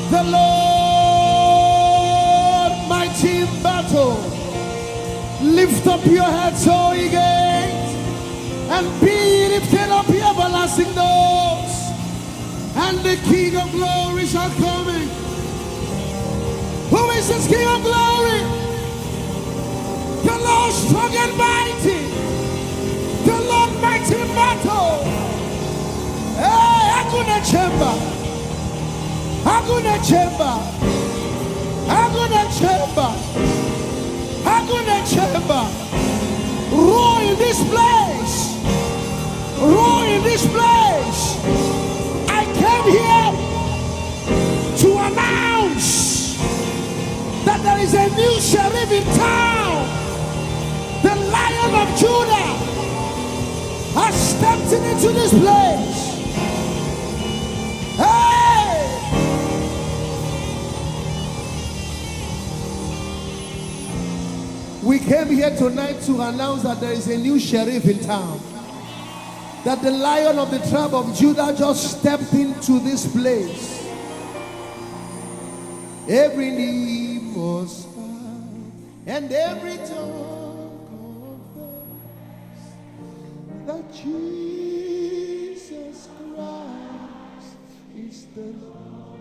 The Lord, mighty in battle. Lift up your heads, O ye gates, and be lifted up, ye everlasting doors. And the King of glory shall come in. Who is this King of glory? The Lord strong and mighty. The Lord mighty in battle. Hey, Aguna Chamber. Aguna Chamber. Aguna Chamber. Aguna Chamber. Roar in this place. Roar in this place. I came here to announce that there is a new sheriff in town. The Lion of Judah has stepped into this place. Hey! We came here tonight to announce that there is a new sheriff in town. That the Lion of the tribe of Judah just stepped into this place. Every knee must bow and every tongue confess that Jesus Christ is the Lord.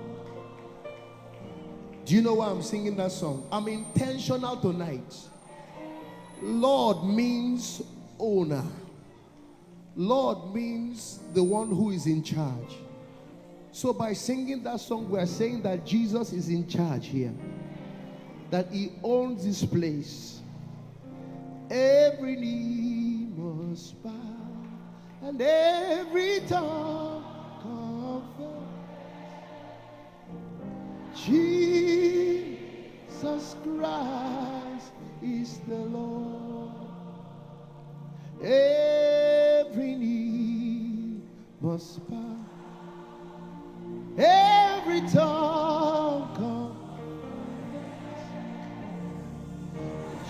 Do you know why I'm singing that song? I'm intentional tonight. Lord means owner. Lord means the one who is in charge. So by singing that song, we are saying that Jesus is in charge here. That he owns this place. Every knee must bow and every tongue confess. Jesus Christ is the Lord. Every knee must bow. Every tongue confess.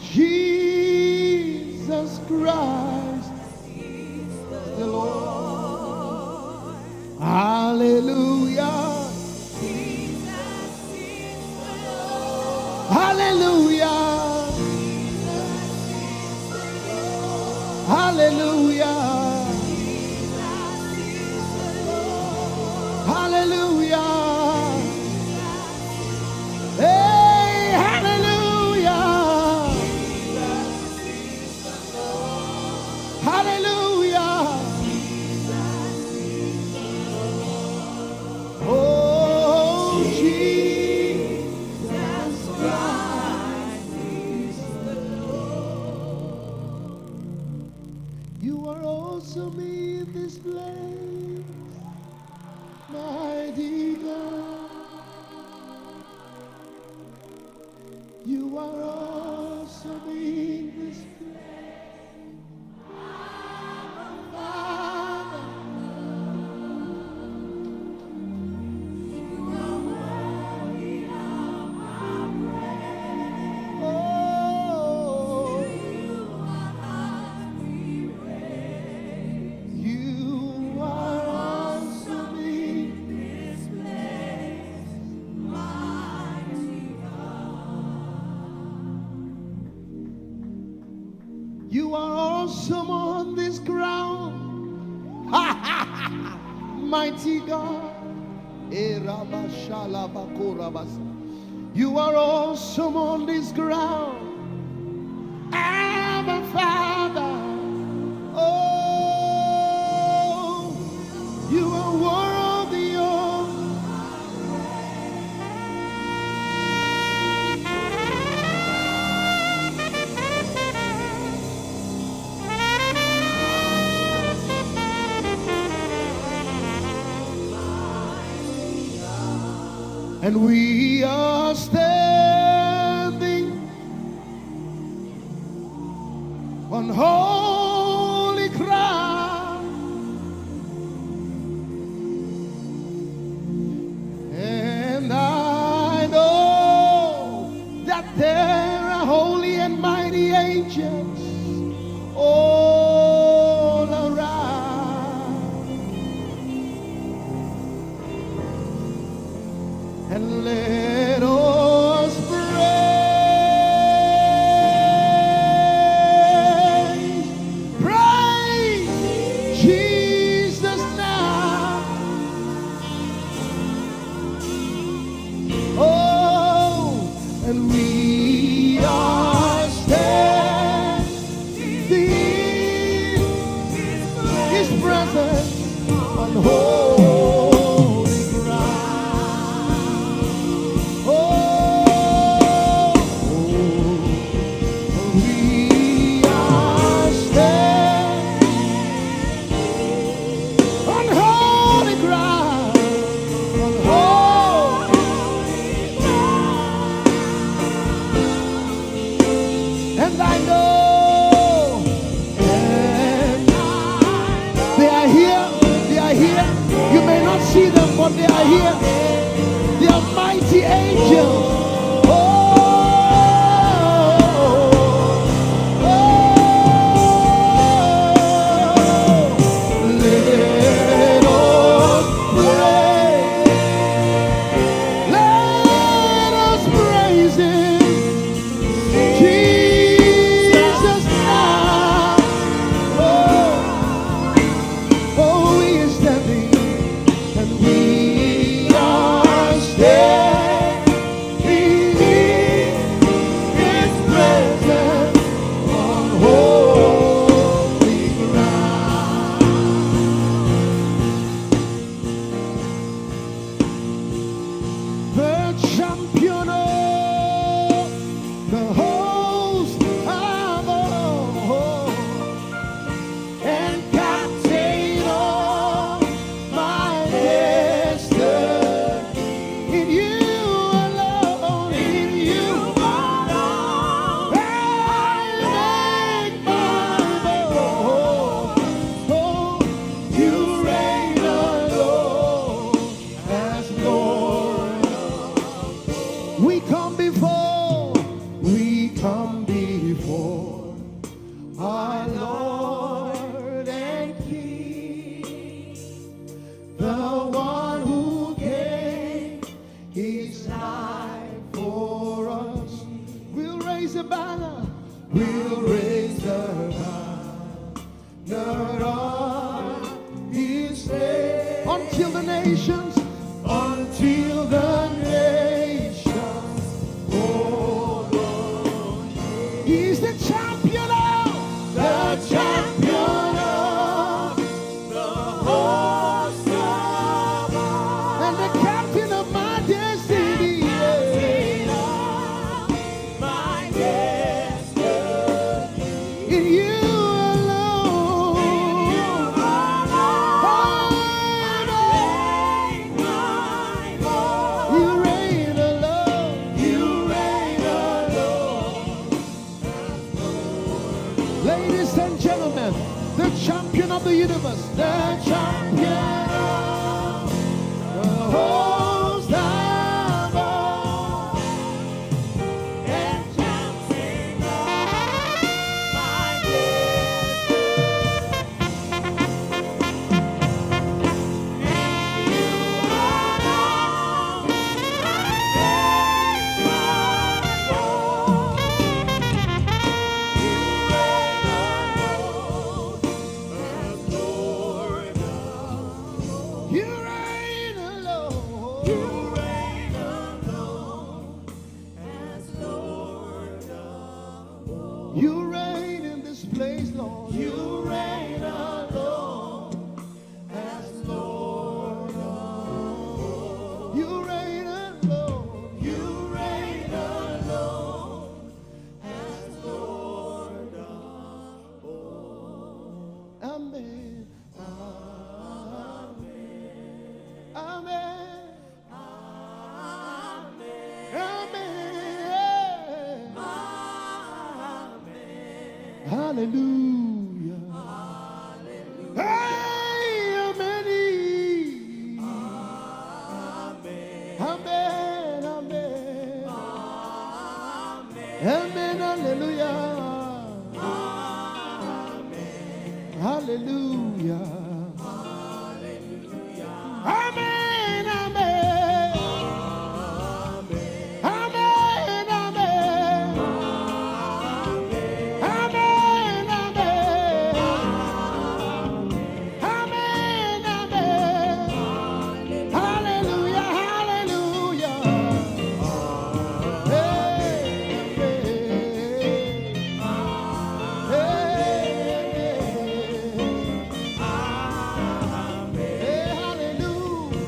Jesus Christ is the Lord. Hallelujah. Jesus is the Lord. Hallelujah. Hallelujah. Hallelujah. Hey, hallelujah. Hallelujah. Oh, Jesus Christ is the Lord. You are awesome in this place, mighty God. You are awesome in this place, Father. You are worthy of our praise. Oh, you are awesome in this place, mighty God. You are awesome on this ground. Mighty God. You are awesome on this ground. I'm a Father. Oh, you are worthy of. And we are standing on holy ground, and I know that there are holy and mighty angels all around. And let us praise Jesus now. Oh, and we are standing in His presence on holy ground. Oh, we are standing on holy ground, on holy ground. And I know, they are here, they are here. You may not see them, but they are here. They are mighty angels. Oh, let us praise Him, Jesus now. Oh, we are standing, and we are standing in His presence on holy ground. The champion of the host of all, and captain of my destiny. In you alone, in you alone, I make my boast. Oh, you reign alone as Lord. We come before our Lord and King, the one who gave His life for us. We'll raise a banner, we'll raise the banner of His name until the nations, until the nations. Oh Lord, He's the champion of the champion of the host of all, and the captain of my destiny. Captain of my destiny. In you alone, you reign alone. You reign alone. You reign in this place, Lord. You reign alone as Lord of. You reign alone. You reign alone as Lord of all. Amen. Amen. Amen. Amen. Hallelujah. Hey, amen. Amen. Amen. Amen. Hallelujah. Hallelujah. Amen. Amen. Amen. Amen. Amen. Amen. Amen. Hallelujah. Hallelujah. Hey, hey, hey, hallelujah.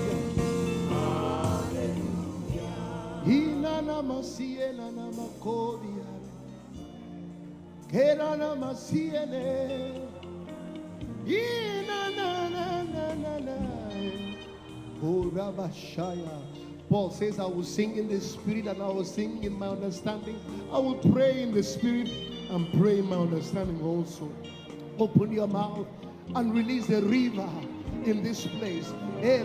Inana masiela na makodia. Kerana masiele. Paul says, I will sing in the spirit and I will sing in my understanding. I will pray in the spirit and pray in my understanding also. Open your mouth and release a river in this place. Hey,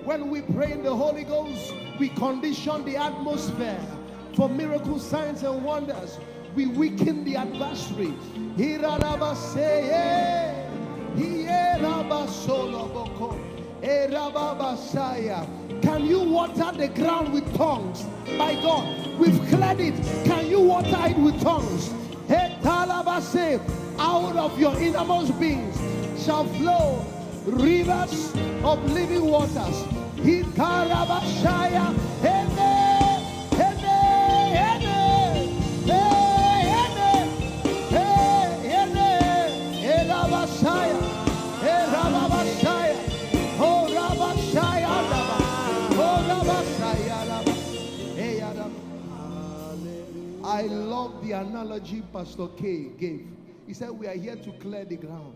when we pray in the Holy Ghost, we condition the atmosphere for miracles, signs, and wonders. We weaken the adversary. Can you water the ground with tongues? My God, we've cleared it. Can you water it with tongues? Out of your innermost beings shall flow rivers of living waters. I love the analogy Pastor K gave. He said, we are here to clear the ground.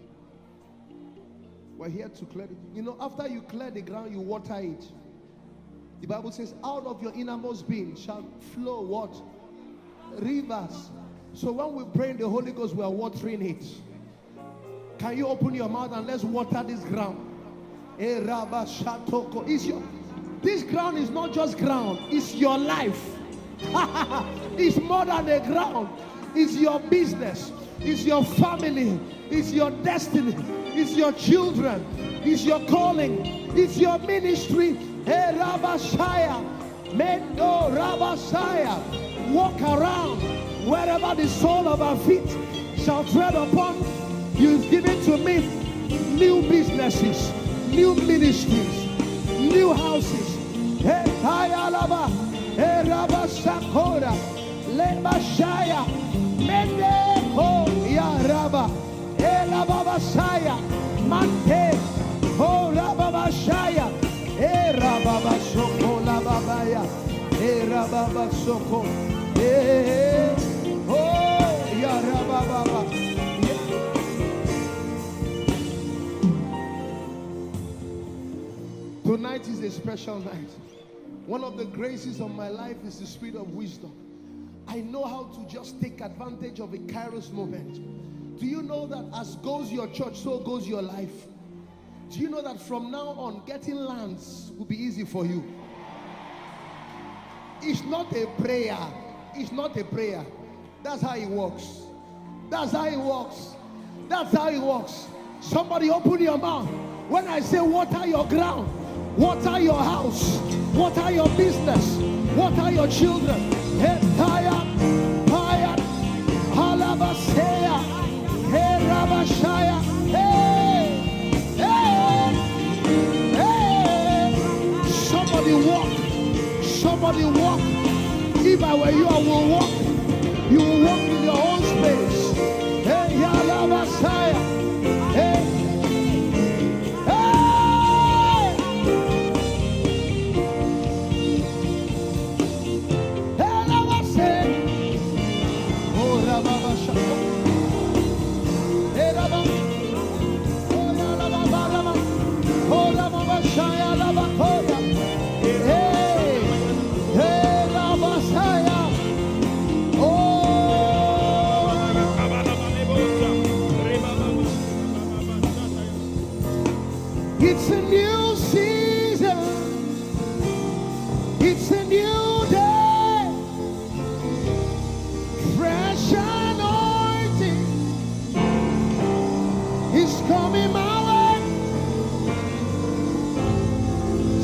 We're here to clear it. You know, after you clear the ground, you water it. The Bible says, out of your innermost being shall flow what? Rivers. So when we pray in the Holy Ghost, we are watering it. Can you open your mouth and let's water this ground? This ground is not just ground, it's your life. It's more than a ground. It's your business, it's your family, it's your destiny, it's your children, it's your calling, it's your ministry. Hey, Rabashaya, Mendo Rabashaya, walk around wherever the sole of our feet shall tread upon. You've given to me new businesses, new ministries, new houses. Hey, Tayalaba, hey, Rabashakora, Lebashaya, Mende, oh, Yaraba, Elababashaya, Mante, oh, Rababashaya, eh, Rababashoko, Lababaya, eh, Rababashoko, eh, oh, Yarababa. Tonight is a special night. One of the graces of my life is the spirit of wisdom. I know how to just take advantage of a Kairos moment. Do you know that as goes your church, so goes your life? Do you know that from now on, getting lands will be easy for you? It's not a prayer. It's not a prayer. That's how it works. That's how it works. That's how it works. Somebody open your mouth. When I say water your ground, water your house, water your business, water your children. Hey, tired, tired, halabasea, hey, rabashaya, hey, hey, hey. Somebody walk, Somebody walk. If I were you, I will walk. You will walk in your own space. Hey, Yala Messiah. Hey. Hey. Hey, Lama say. Oh, Rababa Shaka. Hey, Rabba. Oh, Yala Baba. Oh, Rababa Shaya Lama Koya. Hey. Hey, Lama Saya. It's a new season. It's a new day. Fresh anointing is coming my way.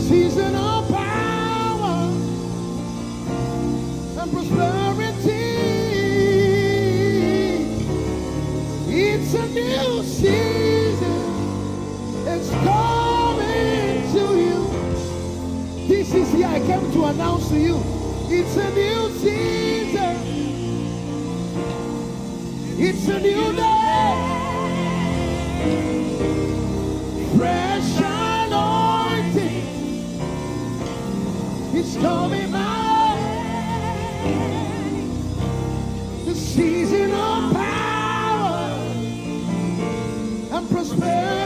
Season of power and prosperity. It's a new season. It's coming to you. This is here I came to announce to you. It's a new season. It's a new day. Fresh anointing. It's coming my way. The season of power and prosperity.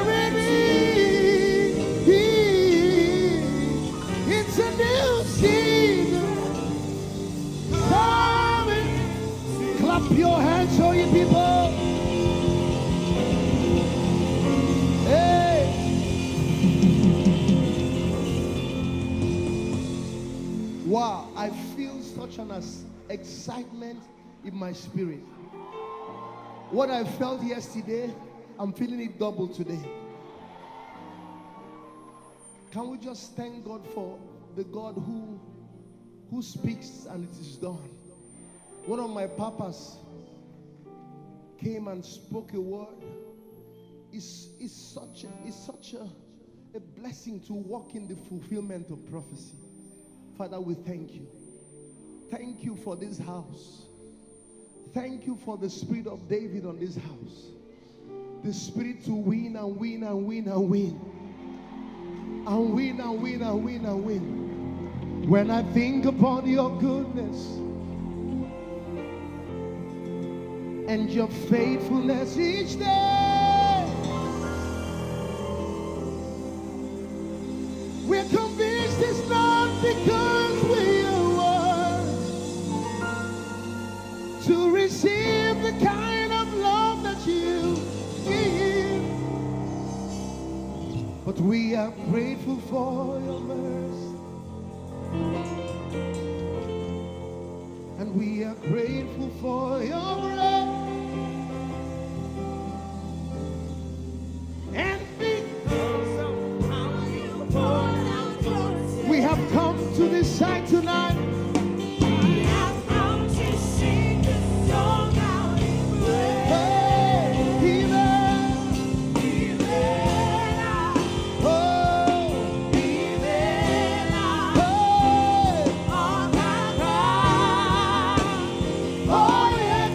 It's a new season coming. Clap your hands, all you people. Hey. Wow, I feel such an excitement in my spirit. What I felt yesterday, I'm feeling it double today. Can we just thank God for the God who speaks and it is done? One of my papas came and spoke a word. It's such a blessing to walk in the fulfillment of prophecy. Father, we thank you. Thank you for this house. Thank you for the spirit of David on this house. The spirit to win and win and win and win. And win and win and win and win. When I think upon your goodness and your faithfulness each day, we're convinced it's not because we are worth to receive the kind of love that you give, but we are grateful for your mercy, and we are grateful for your grace. And because of how you poured out yourself, we have come to this side tonight. We have come to sing the song out in praise. Oh, yeah,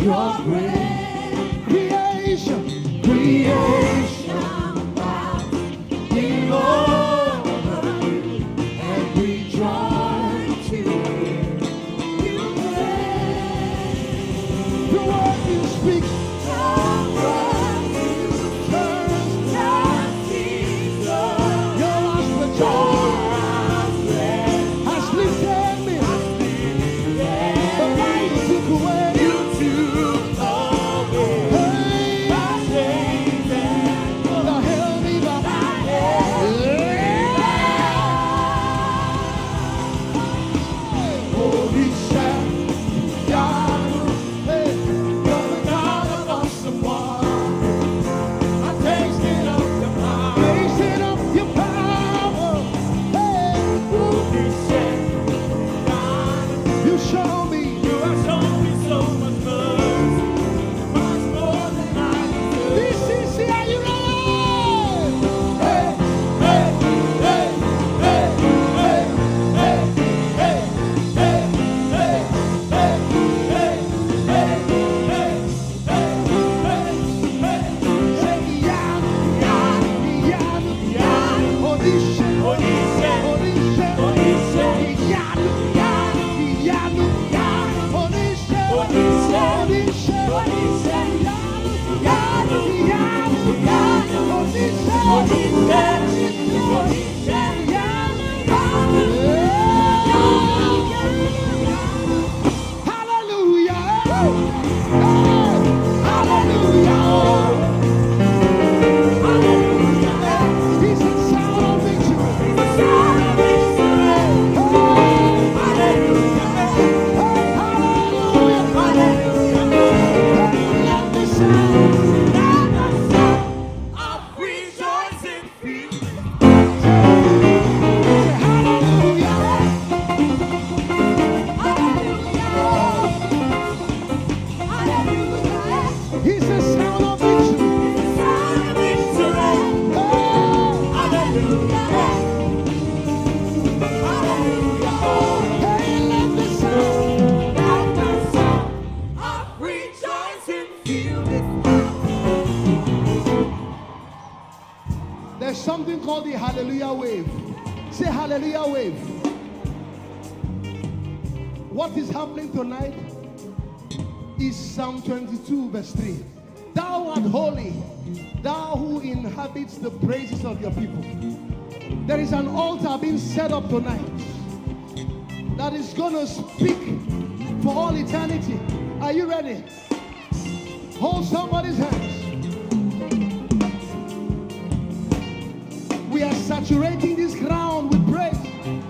your grace. Creation, creation bows in awe of you, and we join to hear you praise. The word you speak, the word you turn, your hospitality has lifted me. The light you took away. There's something called the hallelujah wave. Say hallelujah wave. What is happening tonight is Psalm 22 verse 3. Thou art holy, thou who inhabits the praises of your people. There is an altar being set up tonight that is going to speak for all eternity. Are you ready? Hold somebody's hands. We are saturating this ground with praise.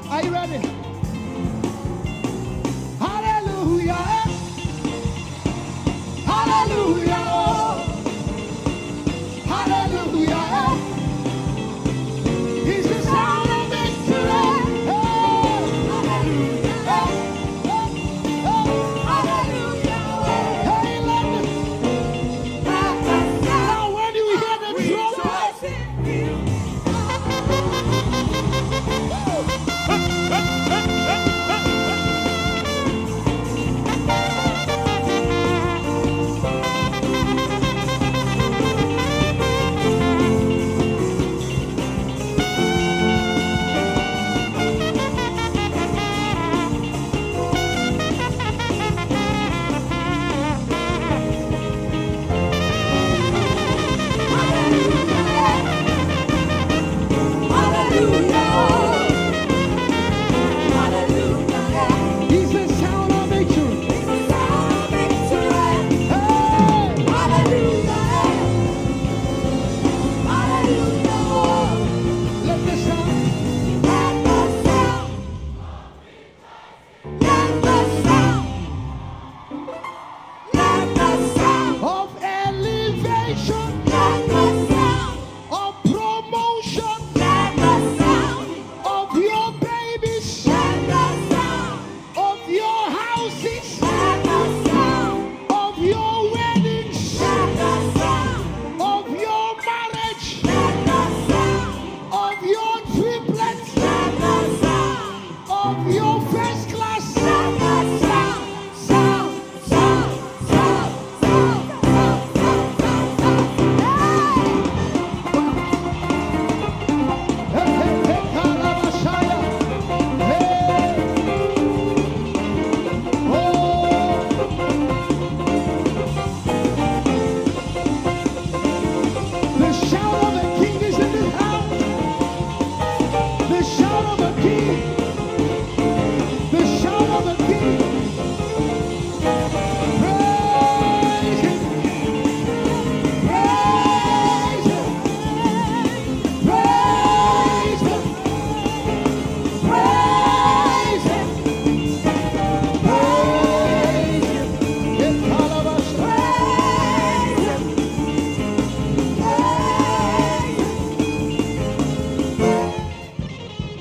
Are you ready? Hallelujah. Hallelujah. Hallelujah. He's the sound of victory. Hallelujah. Hallelujah. Hey, let me. Now when you hear the trumpet,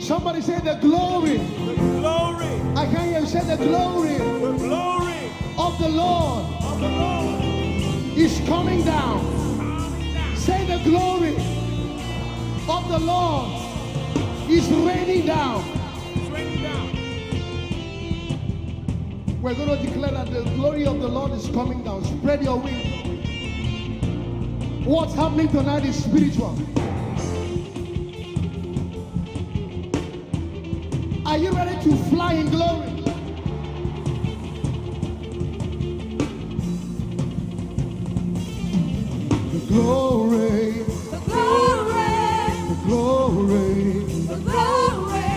Somebody say the glory. The glory. I can't hear you say the glory The glory of the Lord of the Lord. is coming down. Say the glory of the Lord is raining down. It's raining down. We're going to declare that the glory of the Lord is coming down. Spread your wings. What's happening tonight is spiritual. Are you ready to fly in glory? The glory, The glory, the glory, the glory,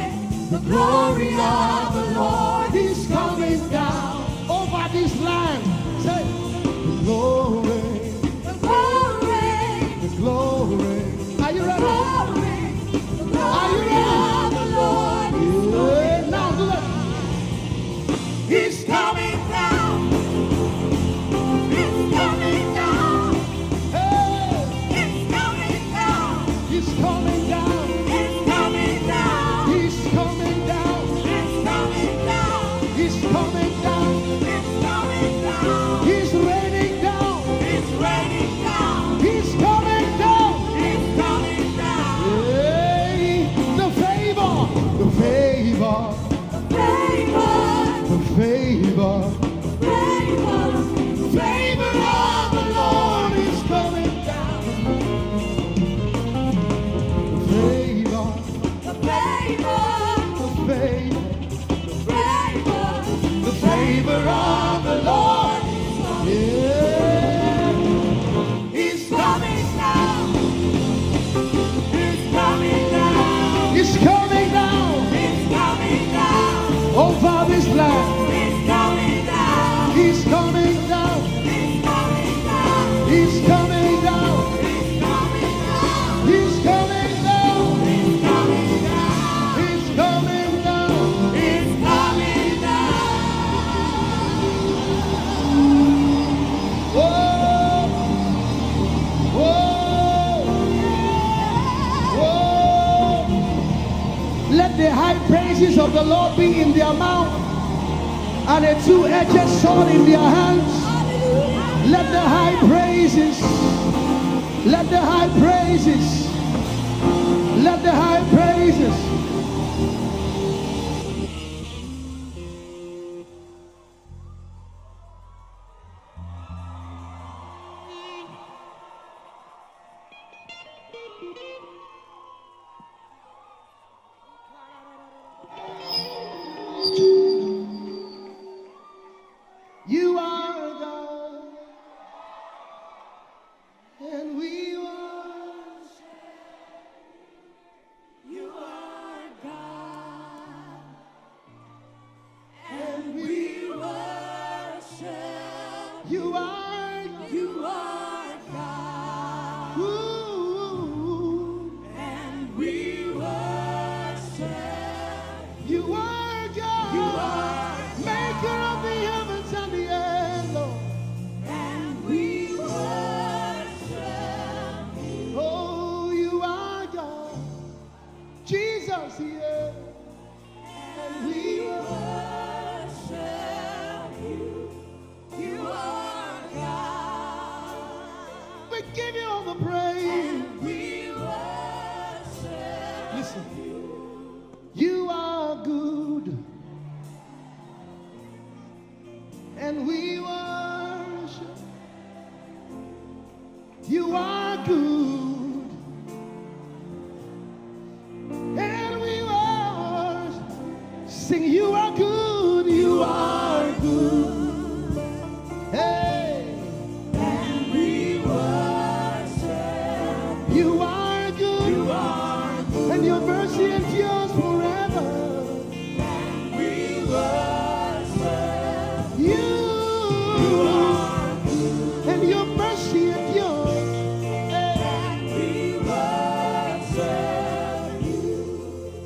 the glory of the Lord is coming down over this land. Say, the glory, The glory, the glory. Are you the ready? glory, the Are you glory ready? of the Lord Yeah, now do it. is coming down. It's coming down. Hey, It's coming down. he's coming down. It's coming down. He's coming down. It's coming down. He's coming down. It's coming down. He's raining down. It's raining down. He's coming down. It's coming down. Hey, the favor, the favor, Favor, the favor, favor, favor of the Lord is coming down. Favor, the favor, the favor, favor, the favor of the Lord. Yeah, is coming down. It's coming down. it's coming down It's coming down. over this land. It's coming down. He's coming down. It's coming down. He's coming down. It's coming down. He's coming down. It's coming down. He's coming down. It's coming down. Whoa! Whoa! Whoa! Let the high praises of the Lord be in their mouth and a two-edged sword in their hands. Let the high praises, let the high praises, let the high praises. You are God, and we worship. You are God, And we worship. you are God. You are God, Ooh, and we worship. you are God. You are Maker of the heavens and the earth, Lord. And we worship. Oh, you are God. Jesus, yeah. And we Worship you. You are God. we give you all the praise. We worship. Listen, you are good, and we worship. You are good, and we worship. Sing, you are good, you are good. Hey, And we worship. you are good, You are good. and your mercy endures forever. We worship. You are and your mercy endures. And we worship.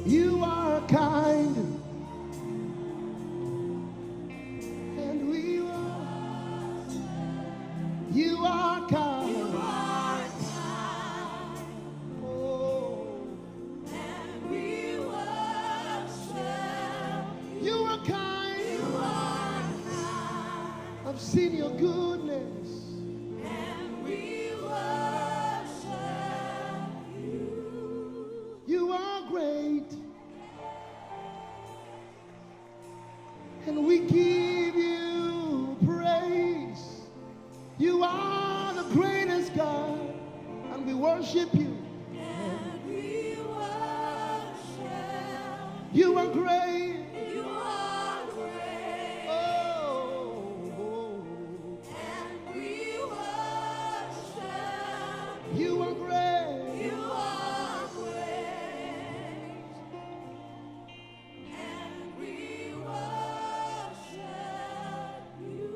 You are kind, and seen your goodness. And we worship you. You are great. And we give you praise. You are the greatest God. And we worship you. And we worship. You are great. You are great. Oh. And we worship. You are great. You are great. And we worship you.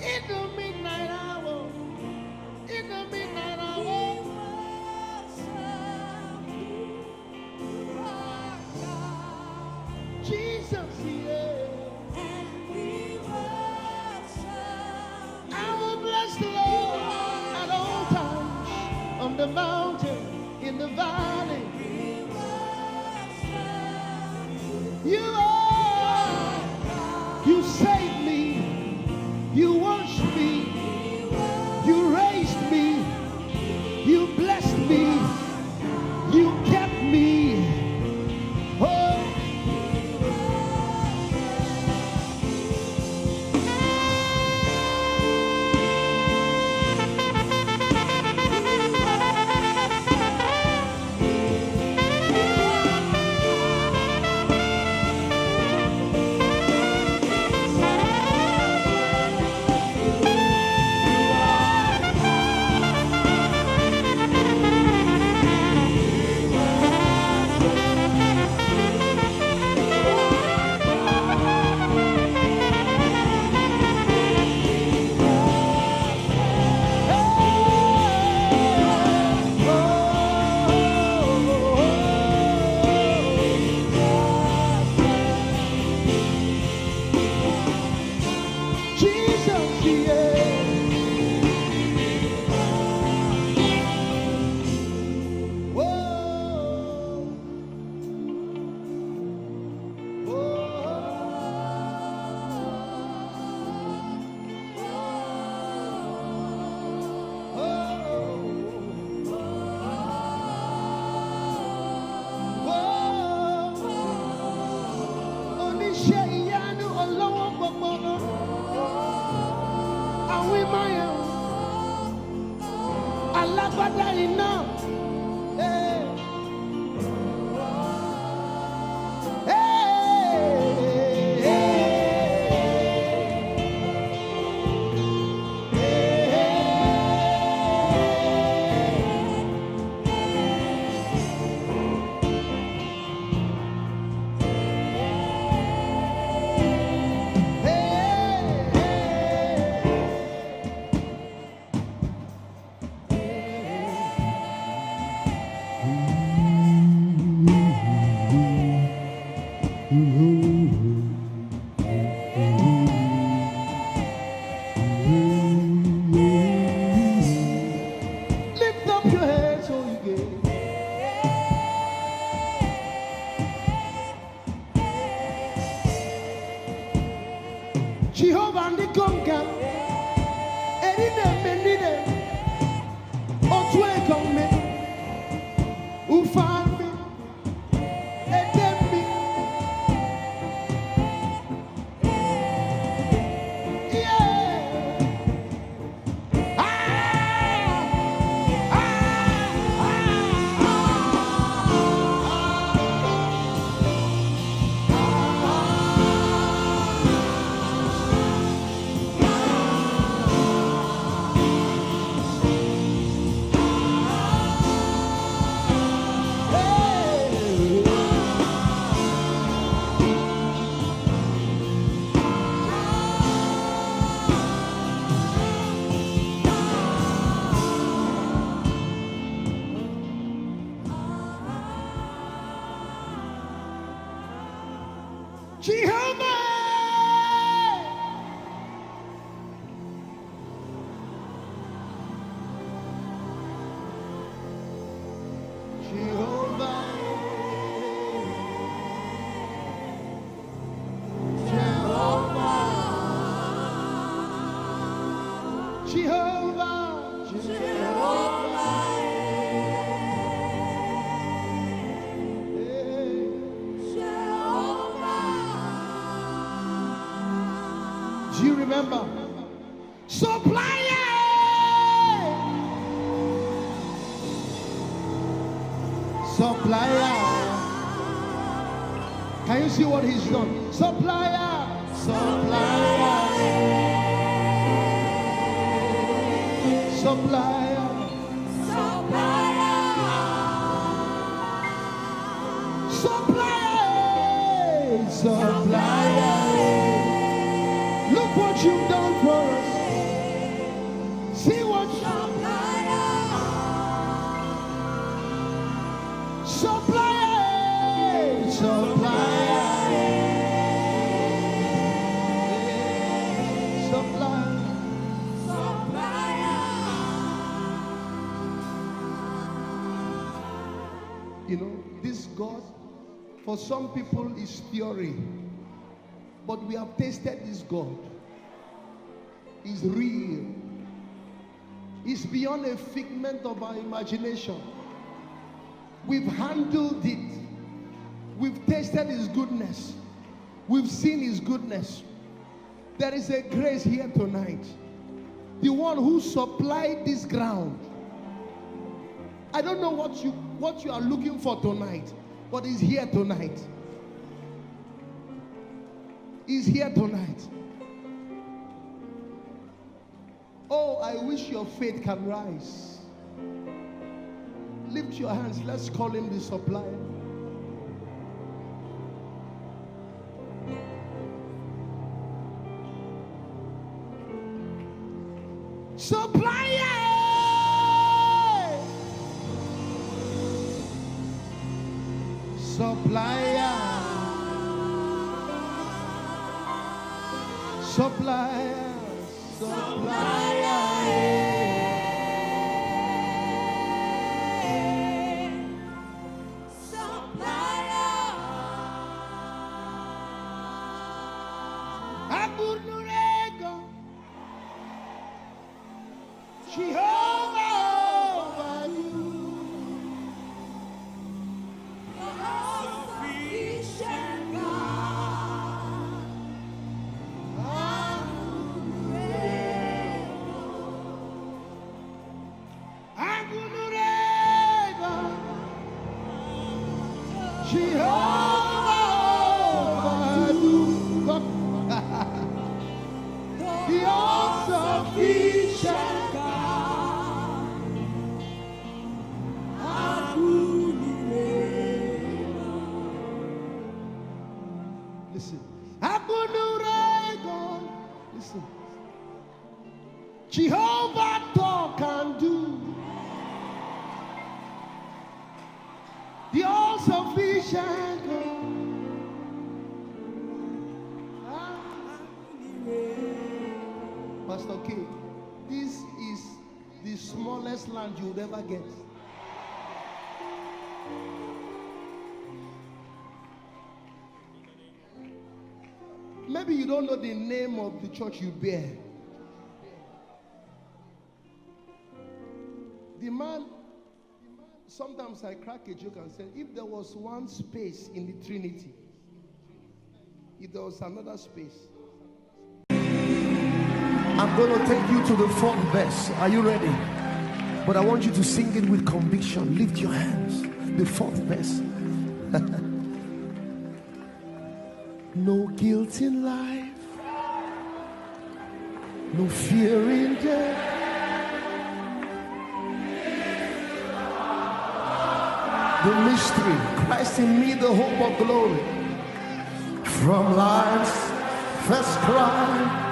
In the midnight hour. In the midnight hour. Jesus, yeah. I will bless the Lord at all times. On the mountain, in the valley. You are. You saved me. You washed me. You raised me. You blessed me. You kept me. Oh. Jesus, yeah. Whoa. Oníṣẹ́ ìyanu ọlọ́wọ́ gbọgbọrọ. Àwọn ìmọ̀yàn alágbádá iná. Eh. Lift up your heads, all you gates. Jehovah ndi konga. Erine menine. Otwe kongme. Ufami. Edemi. Yeah. Ah! Jehovah. Jehovah. Do you remember? Supplier! Supplier! Can you see what he's done? Supplier! Supplier! Supplier! Supplier! Supplier! Look what you've done for us. See what supplier, supplier, supplier. You know, this God, for some people, is theory. But we have tasted this God. He's real. He's beyond a figment of our imagination. We've handled it. We've tasted his goodness. We've seen his goodness. There is a grace here tonight. The one who supplied this ground. I don't know what you are looking for tonight, but he's here tonight. Is here tonight. Oh, I wish your faith can rise. Lift your hands. Let's call him the supplier. Supplier! Supplier! Supplier, supplier, supplier. Abunurego, Jehovah over you. Listen. Listen. Jehovah talk and do. The all-sufficient God. Pastor K, this is the smallest land you would ever get. Maybe you don't know the name of the church you bear. The man, sometimes I crack a joke and say, if there was one space in the Trinity, if there was another space. I'm going to take you to the 4th verse. Are you ready? But I want you to sing it with conviction. Lift your hands. The 4th verse. No guilt in life, no fear in death. The mystery, Christ in me, the hope of glory. From life's first cry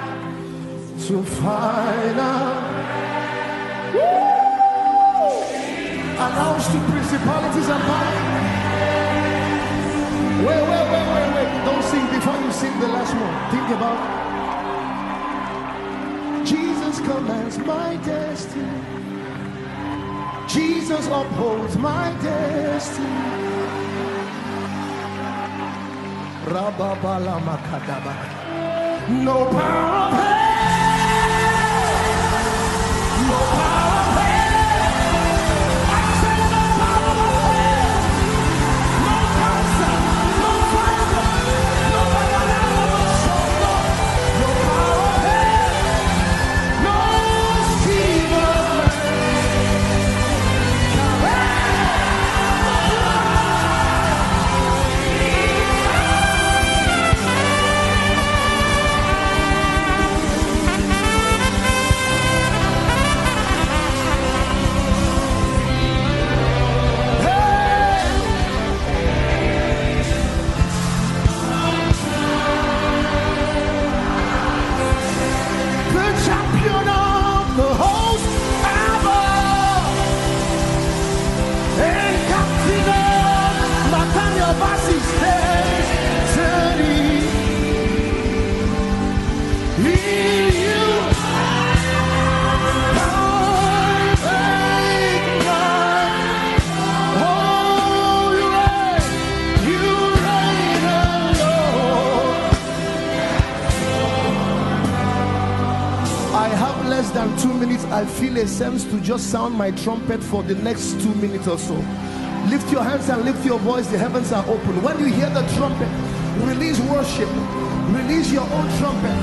to final. Announce to principalities and powers. Wait. Don't sing before you The last one. Think about it. Jesus commands my destiny. Jesus upholds my destiny. Rababala makadaba. No power of hell. No power of hell. I say no power of hell. No cancer. No fire. No banana. No power of hell. No scheme of less than 2 minutes. I feel a sense to just sound my trumpet for the next 2 minutes or so. Lift your hands and lift your voice. The heavens are open. When you hear the trumpet, release worship. Release your own trumpet.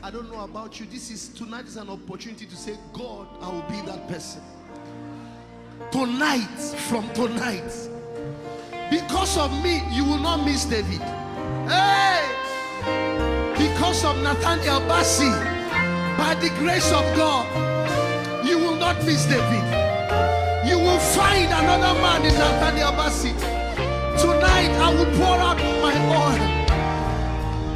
I don't know about you. Tonight is an opportunity to say, God, I will be that person. Tonight, from tonight, because of me, you will not miss David. Hey! Because of Nathaniel Bassi, by the grace of God, you will not miss David. You will find another man in Nathaniel Bassi. Tonight, I will pour out my oil.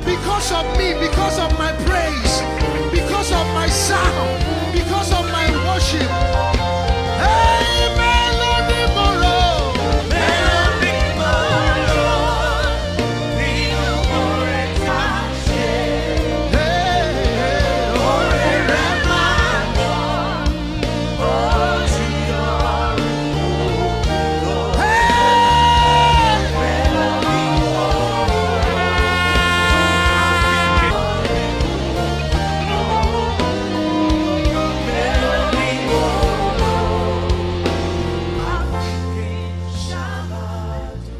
Because of me, because of my praise, because of my sound, because of my worship. Hey, Melody Moro, Melody Moro, hey,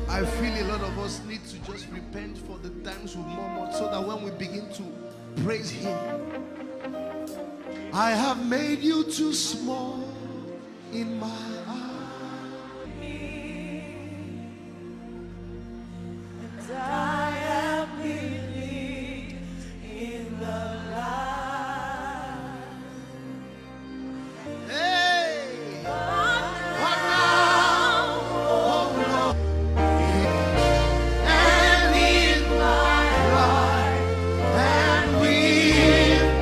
I feel a lot of us need to just repent for the times we murmured, so that when we begin to praise Him, I have made you too small in my eyes. And I have believed in the light. Hey! But now, Oh Lord! and in my life, And we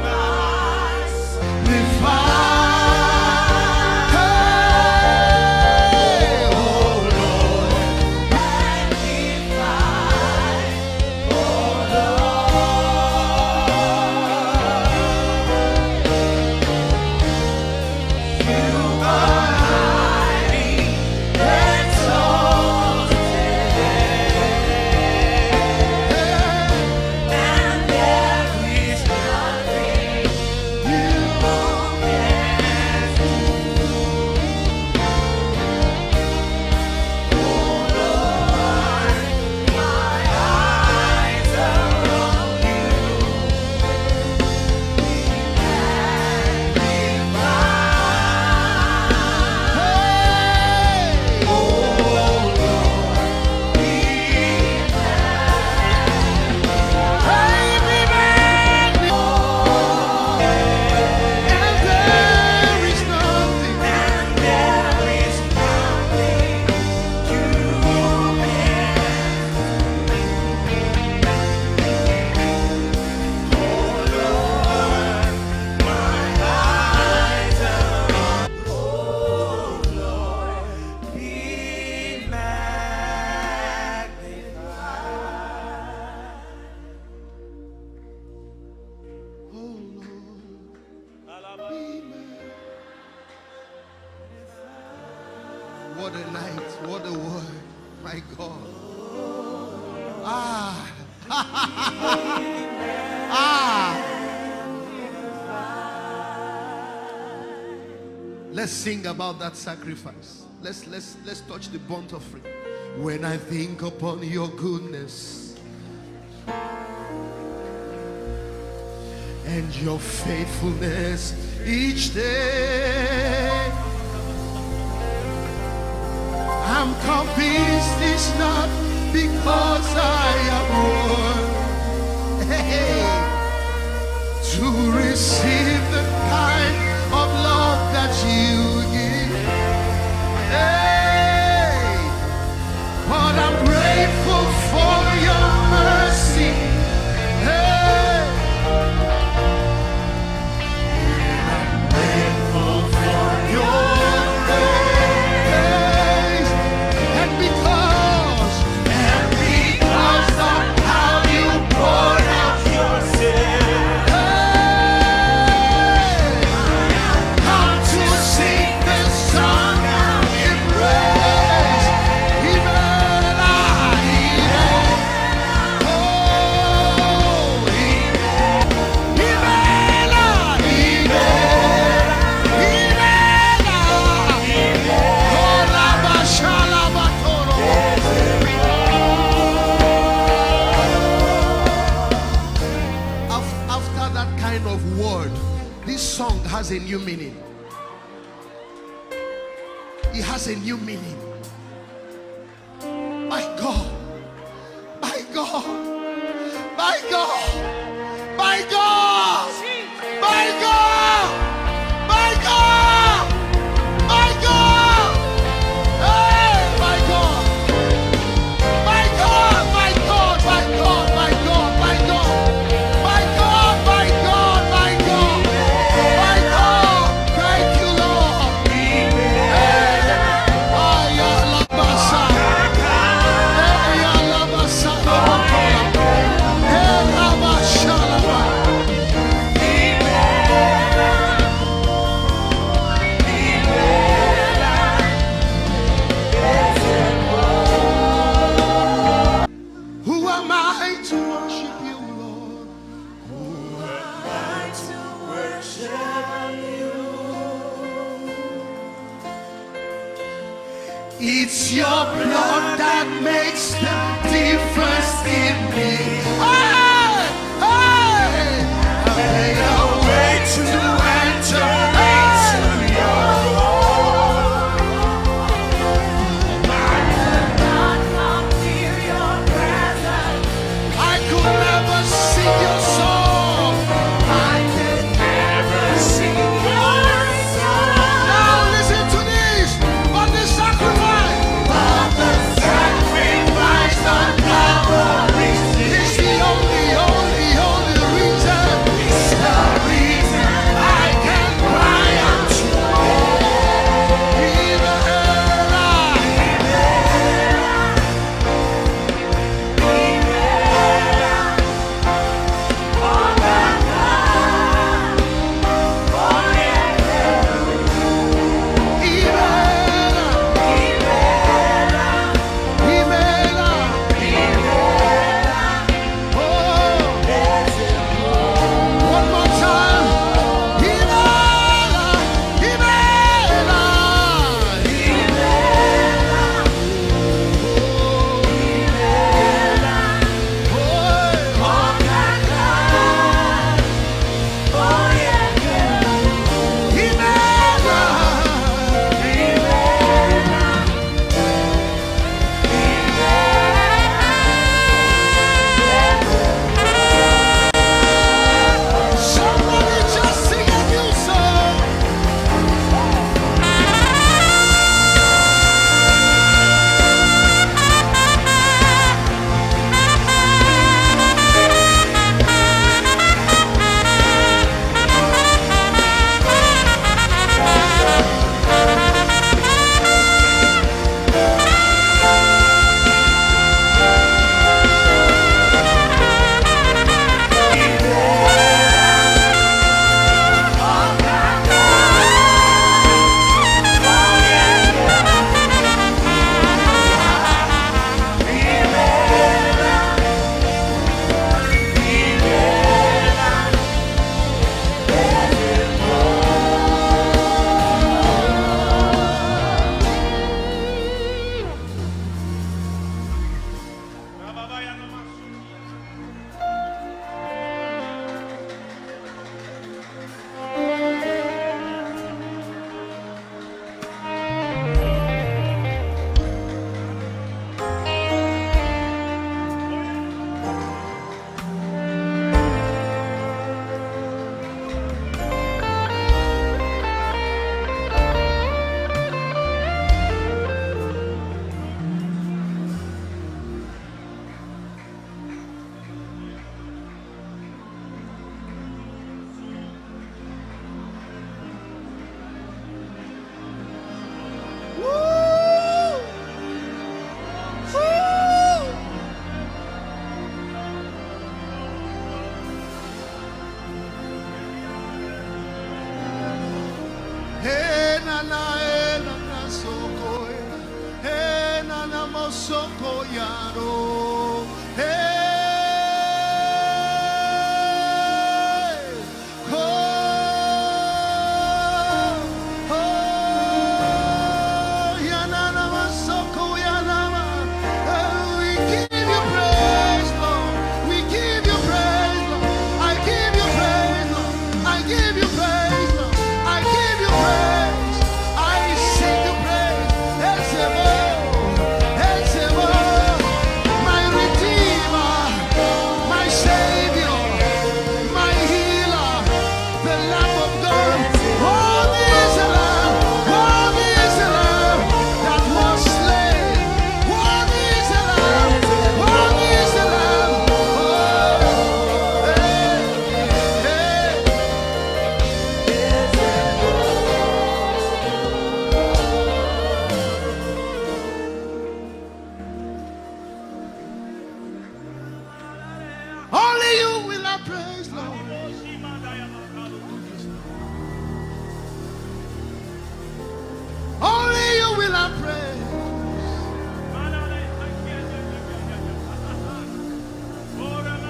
my soul, find What a night, what a word, my God. Ah. Ah. Let's sing about that sacrifice. Let's touch the burnt offering. When I think upon your goodness and your faithfulness each day, I'm convinced it's not because I am worthy to receive the kind of love that you give. Hey, but I'm grateful for your mercy. Hey, I'm grateful for your grace, and because of how you poured out yourself. Hey, come to sing this song in praise. Ibela, Ibela, oh, Ibela, Ibela, oh, Rabashala Batoro. After that kind of word, this song has a new meaning. It has a new meaning. My God, my God, my God, my God, my God, my God, my God, hey, my God, my God, my God, my God, my God, my God, my God, my God, my God, my God, thank you, Lord. Hey, Ayalabasa, Ayalabasa, Hey, Rabashalaba. Who am I to worship you, Lord? It's your blood that makes the difference in me. Hey, hey, I made a way to enter into your home. I could never sing your song. Now listen to this. On the sacrifice on Calvary is the only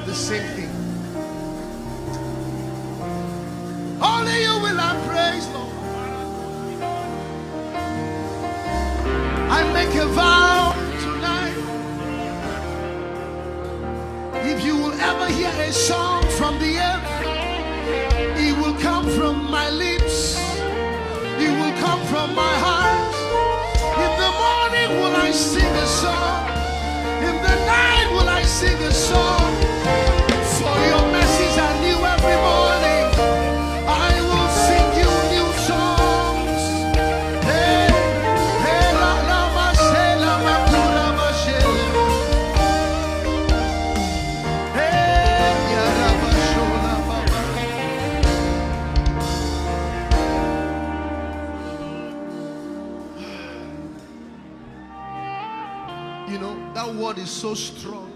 The same thing. Only you will I praise, Lord. I make a vow tonight. If you will ever hear a song from the earth, it will come from my lips. It will come from my heart. In the morning will I sing a song. In the night will I sing a song. For your mercies are new every morning. I will sing you new songs. Hey, hey, la la ma she, la ma kura ma she. Hey, ya la ma sho, la ma ba. You know, that word is so strong.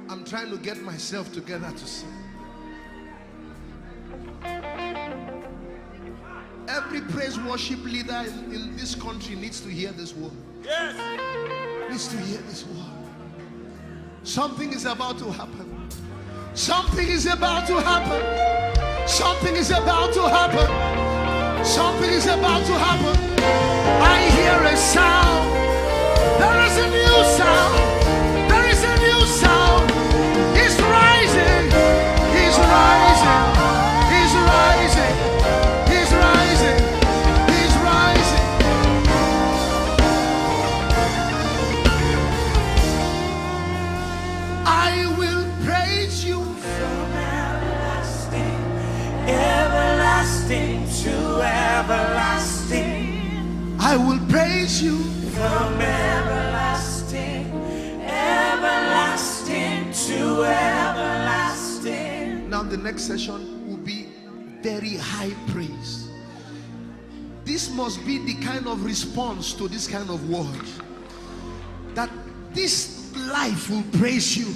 I'm trying to get myself together to sing. Every praise worship leader in this country needs to hear this word. Yes. Needs to hear this word. Something is about to happen. Something is about to happen. Something is about to happen. Something is about to happen. I hear a sound. There is a new sound. There is a new sound. He's rising. He's rising. He's rising. He's rising. He's rising. I will praise you From everlasting, everlasting to everlasting. I will praise you. From everlasting, everlasting to everlasting. Now the next session will be very high praise. This must be the kind of response to this kind of word, that this life will praise you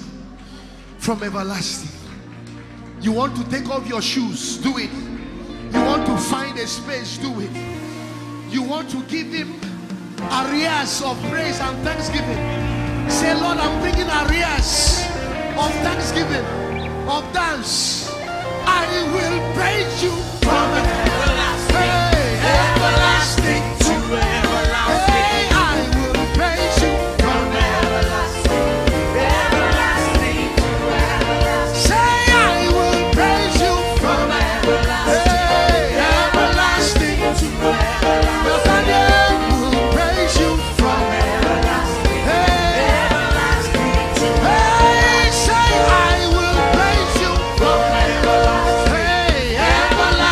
from everlasting. You want to take off your shoes, do it. You want to find a space, do it. You want to give him arrears of praise and thanksgiving. Say, Lord, I'm bringing arrears of thanksgiving, of dance. I will praise you from everlasting, everlasting to everlasting. Hey, I will praise you from everlasting, everlasting to everlasting. Say, I will praise you from everlasting, hey, everlasting to everlasting. Nathaniel will praise you from everlasting, hey, everlasting to everlasting. Hey, say, I will praise you from everlasting, hey, everlasting.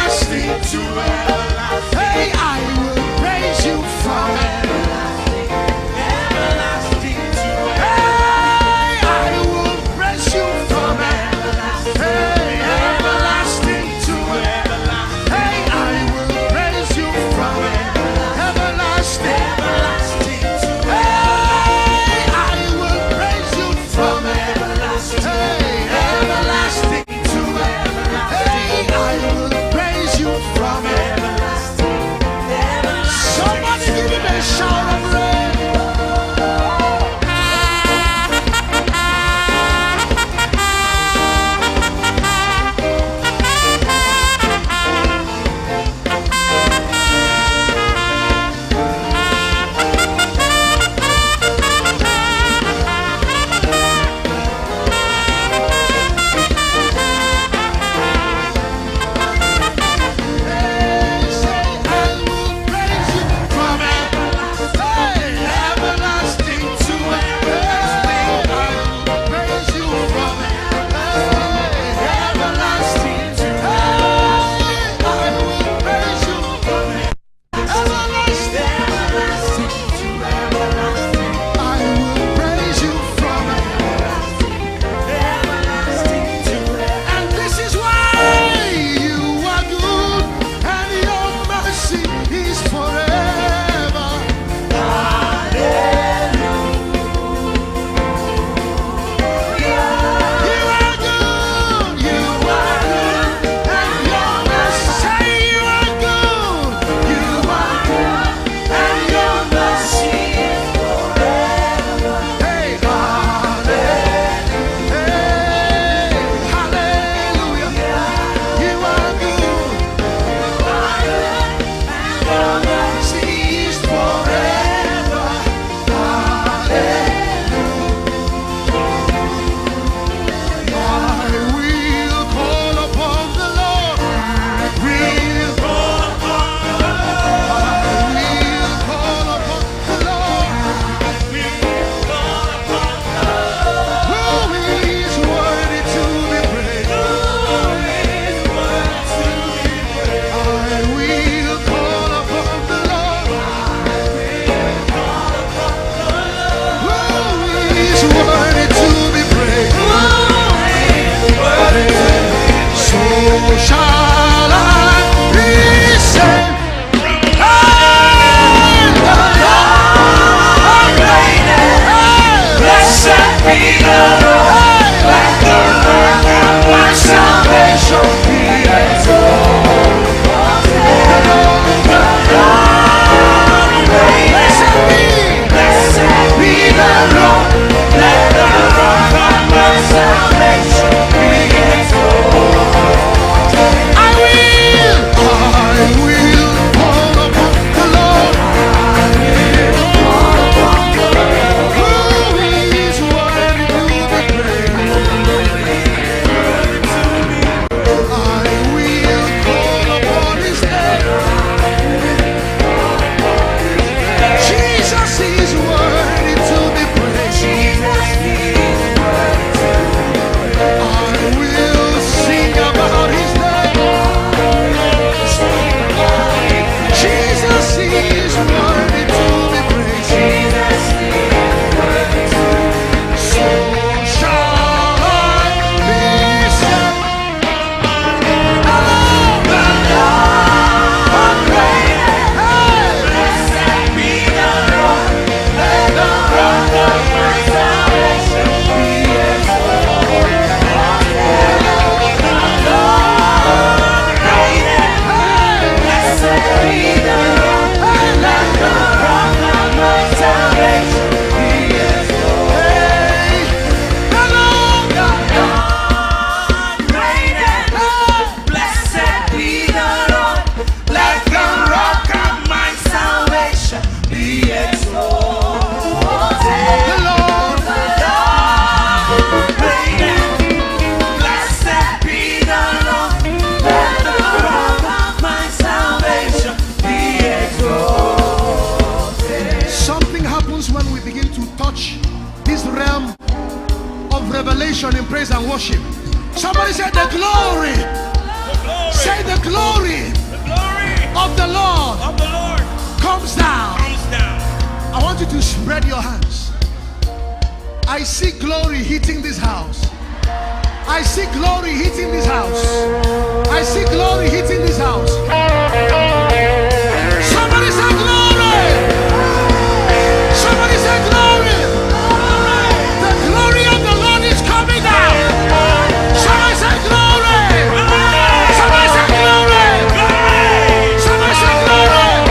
worship. Somebody say the glory. The glory. Say the glory The glory of the Lord of the Lord comes down. comes down. I want you to spread your hands. I see glory hitting this house. I see glory hitting this house. I see glory hitting this house. Somebody say glory. Somebody say glory. The glory of the Lord is coming down. Somebody say glory. Somebody say glory. Somebody say glory.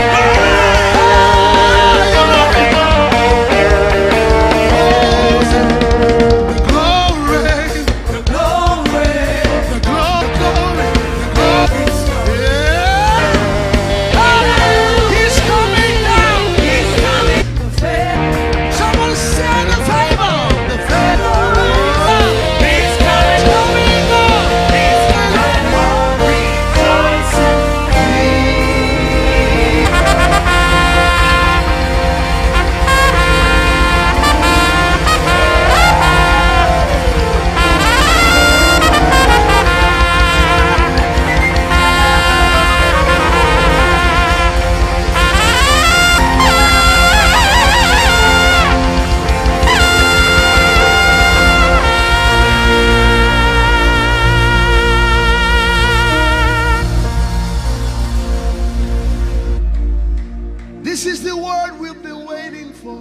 This is the word we've been waiting for.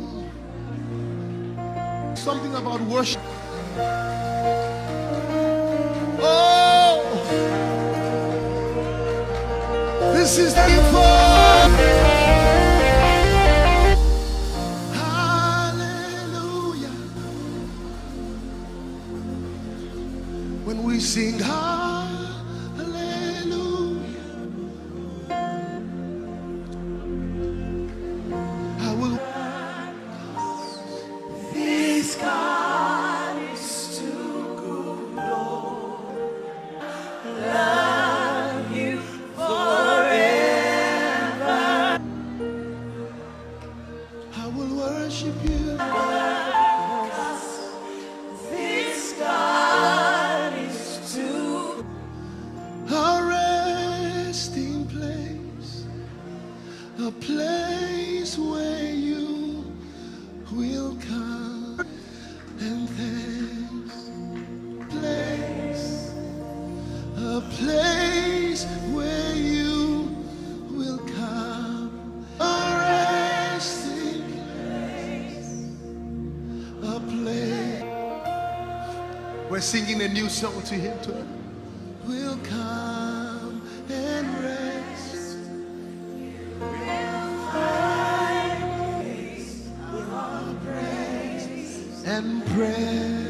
Something about worship. Oh, this is the hallelujah. When we sing hallelujah, I will. This God is too good, Lord. Love you forever. I will worship you. This God is too A resting place, a place where you will come and thanks. A place where you will come. A resting place, a place. We're singing a new song to him too. Will come and rest. And pray.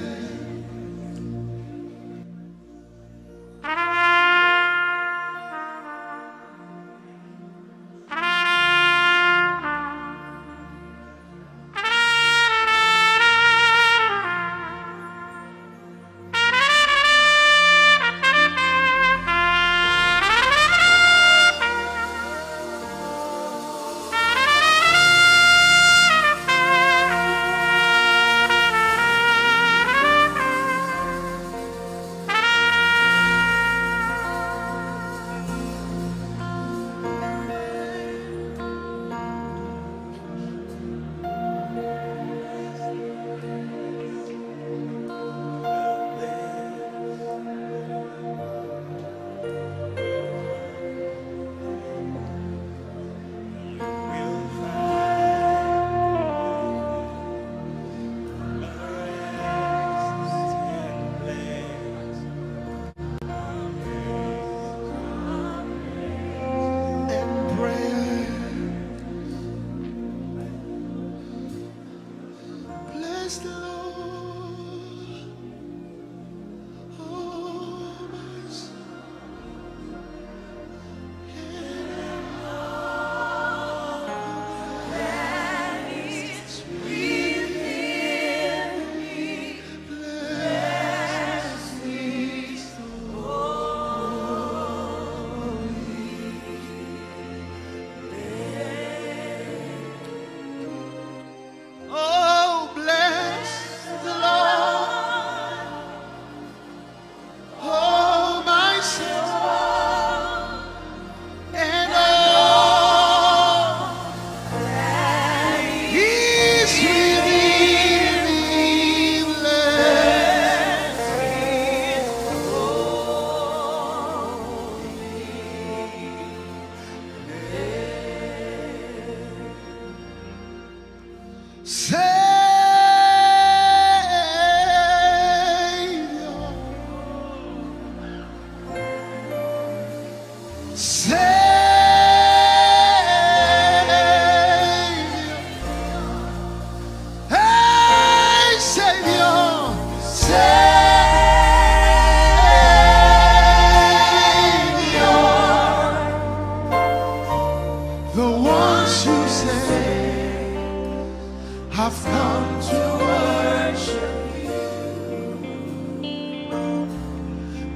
I've come to worship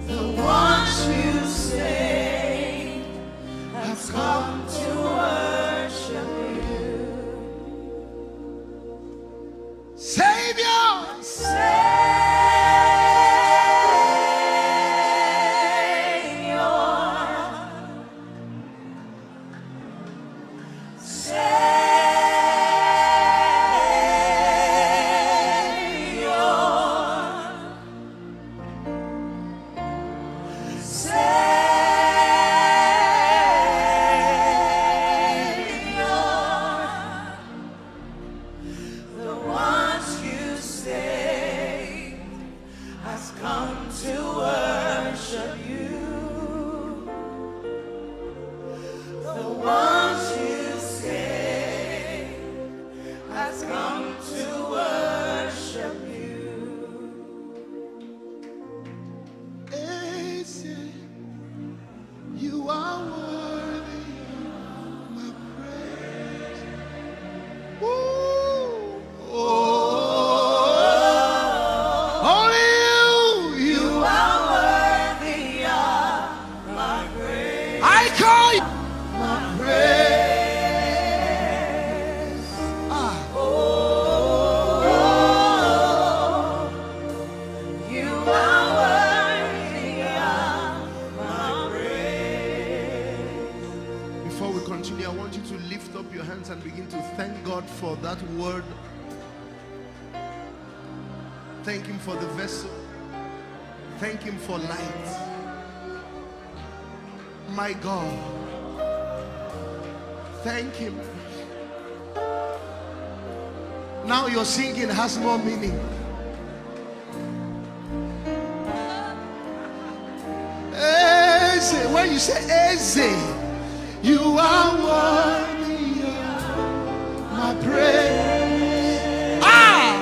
the ones you say. I've come to worship you. Savior, you are worthy of my praise. Ooh. Oh. Only you are worthy of my praise. I call you my praise. You are worthy of my praise. Before we continue, I want you to lift up your hands and begin to thank God for that word. Thank Him for the vessel. Thank Him for light. My God. Thank Him. Now your singing has more meaning. Eze. When you say Eze, you are worthy of my praise. Ah!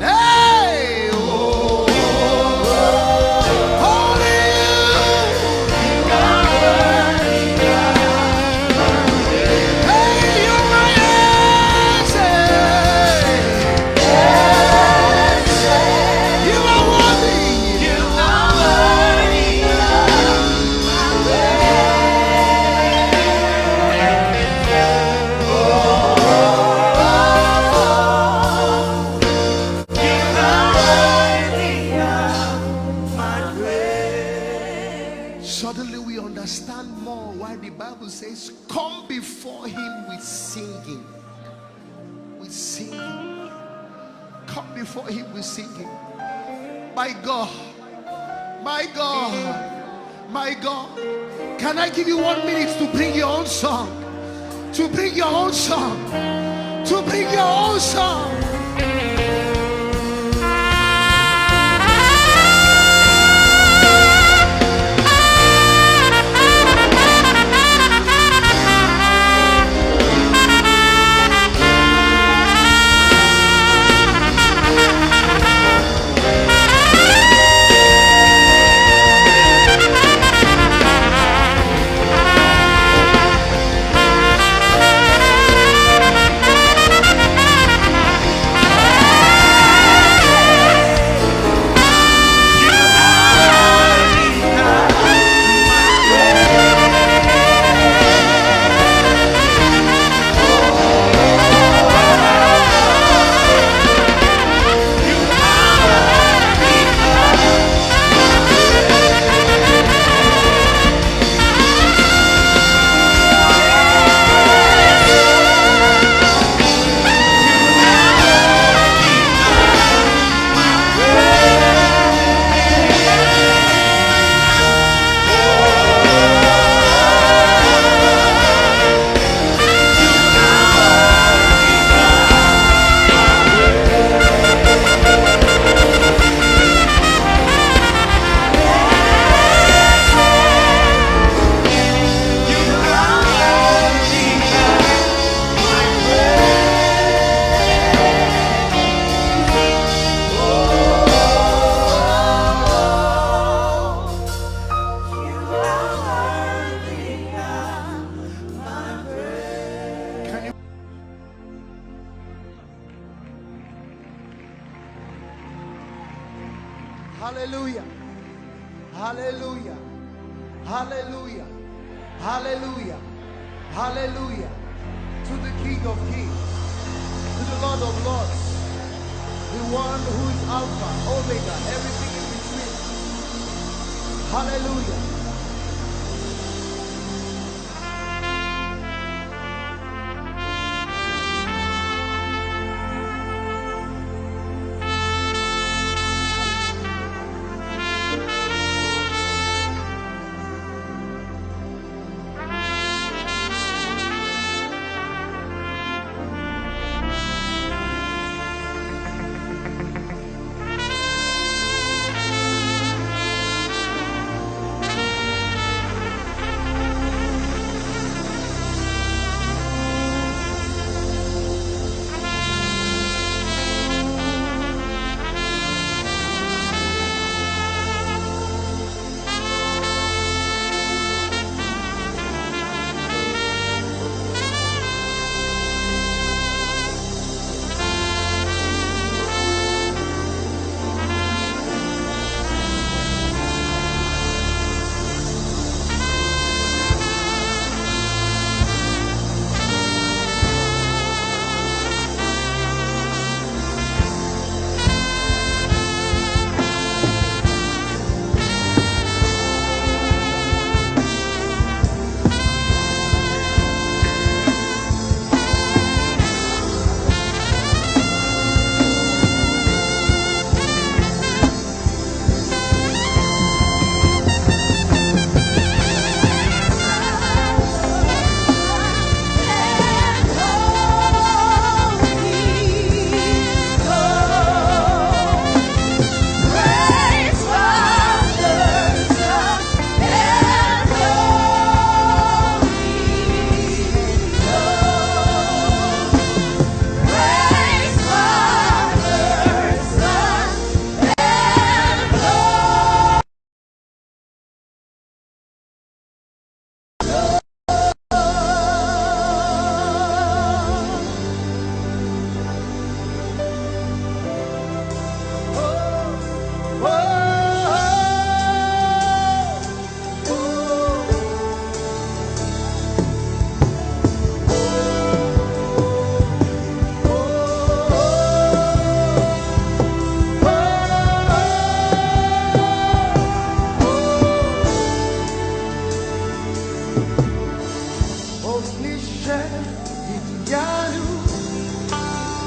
Hey! Oh! Only you are worthy of my praise. Hey, you're my Eze. You are worthy. You are worthy of my praise. Suddenly we understand more why the Bible says, come before Him with singing. With singing. Come before Him with singing. My God. My God. My God. Can I give you 1 minute to bring your own song? To bring your own song. To bring your own song. Hallelujah. Hallelujah. Hallelujah. Hallelujah. Hallelujah. To the King of Kings, to the Lord of Lords, the one who is Alpha, Omega, everything in between. Hallelujah.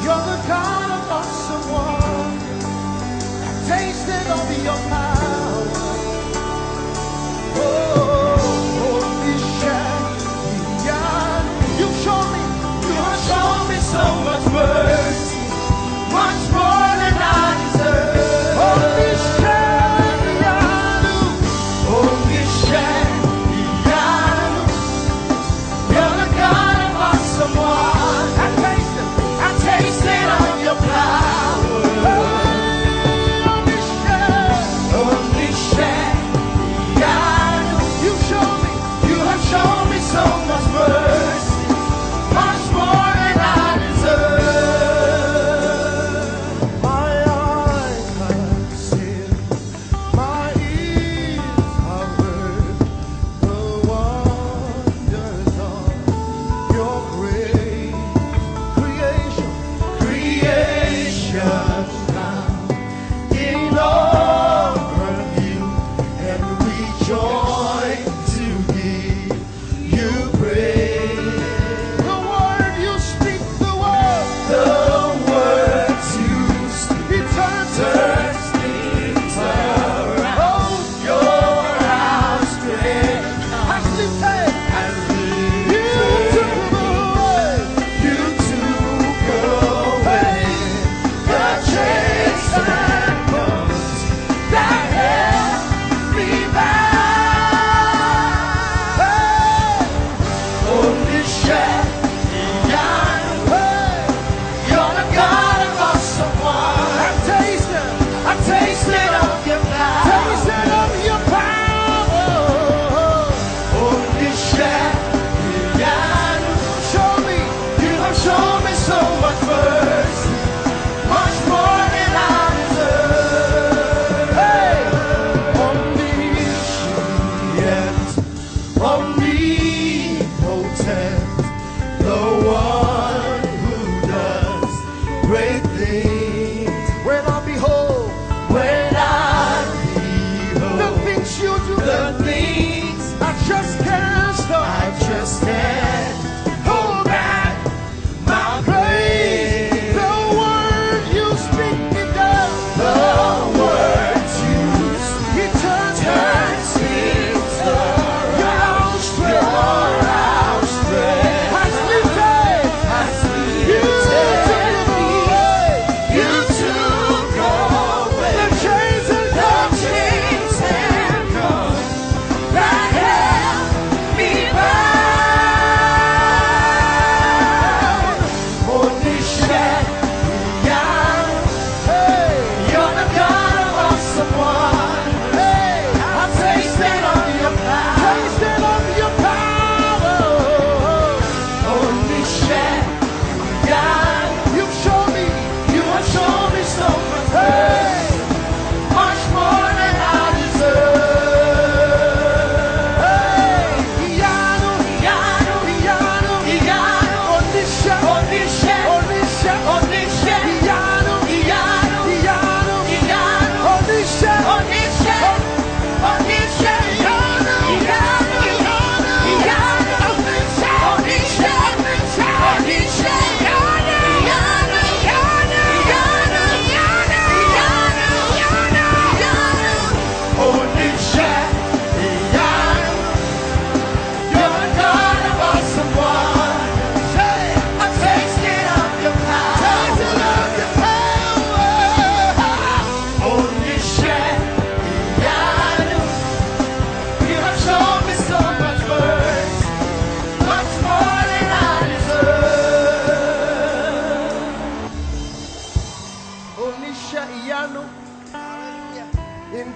You're the God of awesome wonder. Tasted of your power. Oh, holy Shepherd, you have shown me so much mercy, much more than I deserve. Holy Shepherd, you're the God of awesome wonder.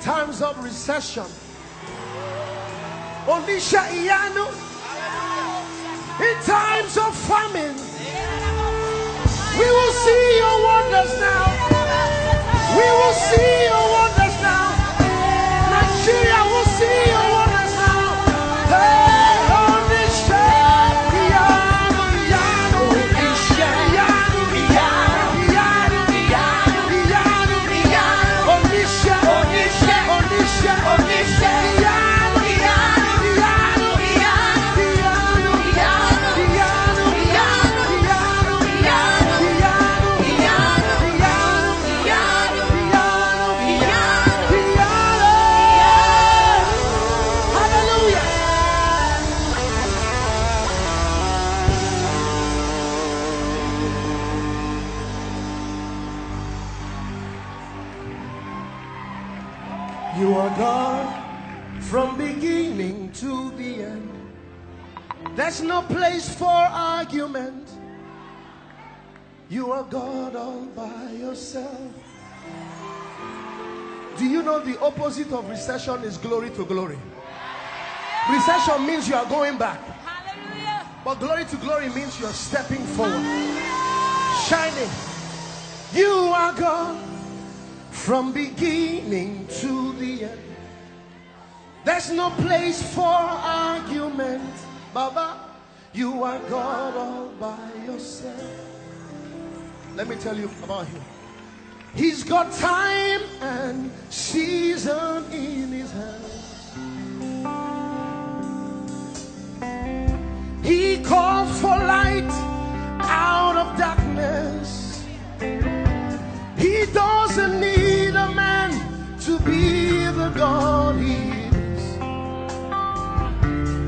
times of recession, Onisha Iyanu, in times of famine, we will see your wonders now. We will see your wonders now. Nigeria will see your wonders now. Hey, Onisha Iyanu, Iyanu, Onisha Iyanu, Iyanu, Iyanu, Iyanu, Iyanu, Iyanu, Onisha, Onisha, Onisha, Onisha Iyanu, Iyanu, Iyanu, Iyanu, Iyanu, Iyanu, Iyanu, Iyanu, hallelujah. You are God from beginning to the end. There's no place for argument. You are God all by yourself. Do you know the opposite of recession is glory to glory? Recession means you are going back. Hallelujah. But glory to glory means you are stepping forward. Shining. You are God from beginning to the end. There's no place for argument. Baba, you are God all by yourself. Let me tell you about him. He's got time and season in his hands. He calls for light out of darkness. He doesn't need a man to be the God he is.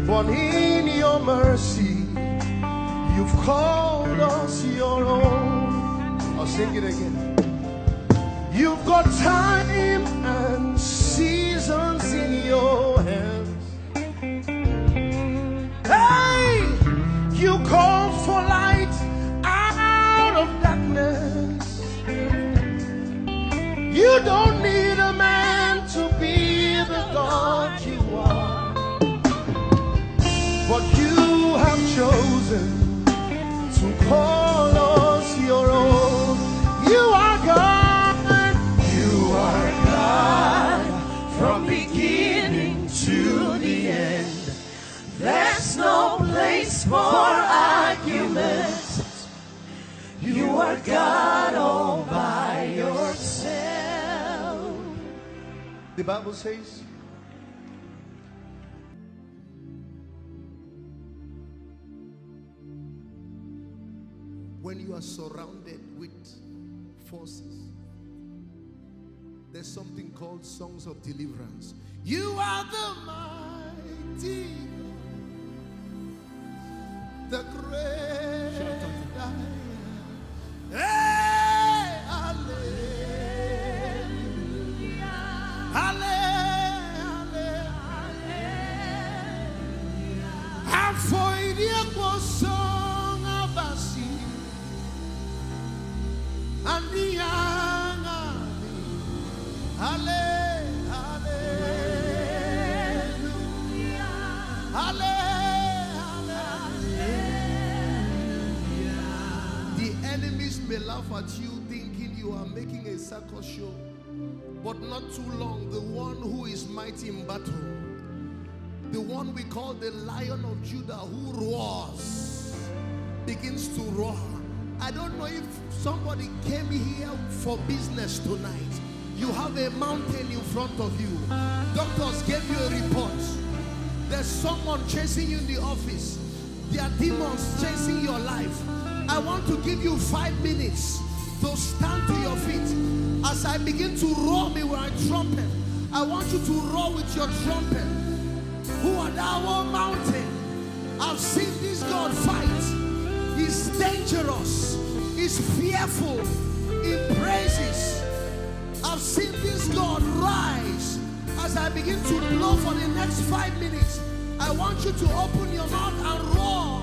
But in your mercy, you've called us your own. I'll sing it again. You've got time and seasons in your hands. Hey, you call for light out of darkness. You don't need a man to be the God you are. But you have chosen to call us your own. You are God. You are God from beginning to the end. There's no place for arguments. You are God all by yourself. The Bible says, when you are surrounded with forces, there's something called songs of deliverance. You are the mighty, the great I am. Hey, hallelujah, hallelujah. And for it was song of us, and the young army. Hallelujah, hallelujah. The enemies may laugh at you thinking you are making a circus show, but not too long, the one who is mighty in battle, the one we call the Lion of Judah who roars, begins to roar. I don't know if somebody came here for business tonight. You have a mountain in front of you. Doctors gave you a report. There's someone chasing you in the office. There are demons chasing your life. I want to give you 5 minutes to stand to your feet. As I begin to roar me with a trumpet, I want you to roar with your trumpet. Who art thou, O mountain? I've seen this God fight. He's dangerous. He's fearful in praises. I've seen this God rise. As I begin to blow for the next 5 minutes, I want you to open your mouth and roar.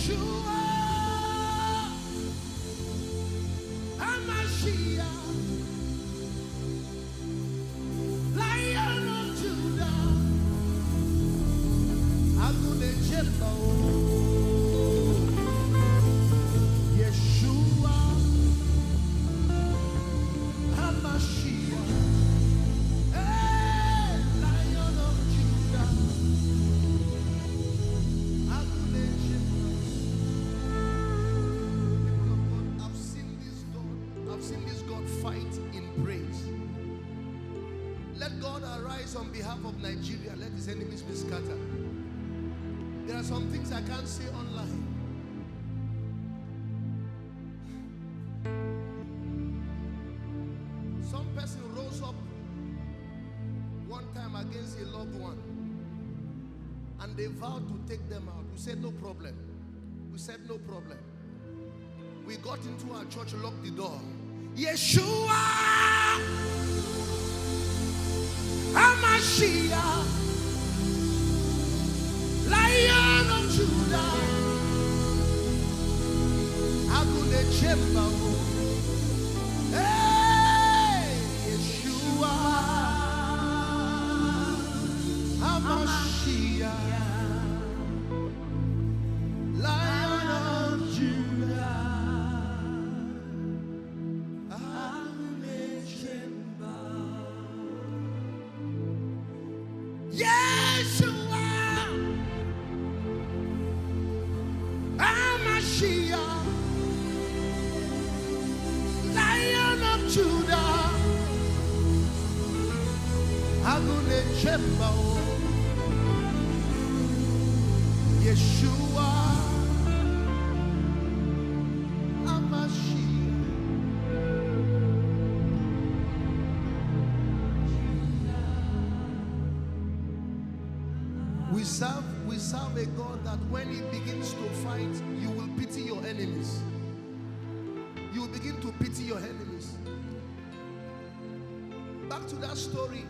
Yeshua, HaMashiach, Lion of Judah, Agune Jemba, Yeshua, HaMashiach, Lion of Judah, Agune Jemba. People of God, I've seen this God fight in praise. Let God arise on behalf of Nigeria. Let his enemies be scattered. There are some things I can't say online. Some person rose up one time against a loved one and they vowed to take them out. We said no problem. We said no problem. We got into our church, locked the door. Yeshua, HaMashiach, Lion of Judah, Agune Jemba, hey, Yeshua, HaMashiach, Lion of Judah, Agune Jemba, Yeshua, HaMashiach, Lion of Judah, Agune Jemba, Yeshua, HaMashiach. We serve a God that when he begins to fight, you will pity your enemies. You will begin to pity your enemies. Back to that story.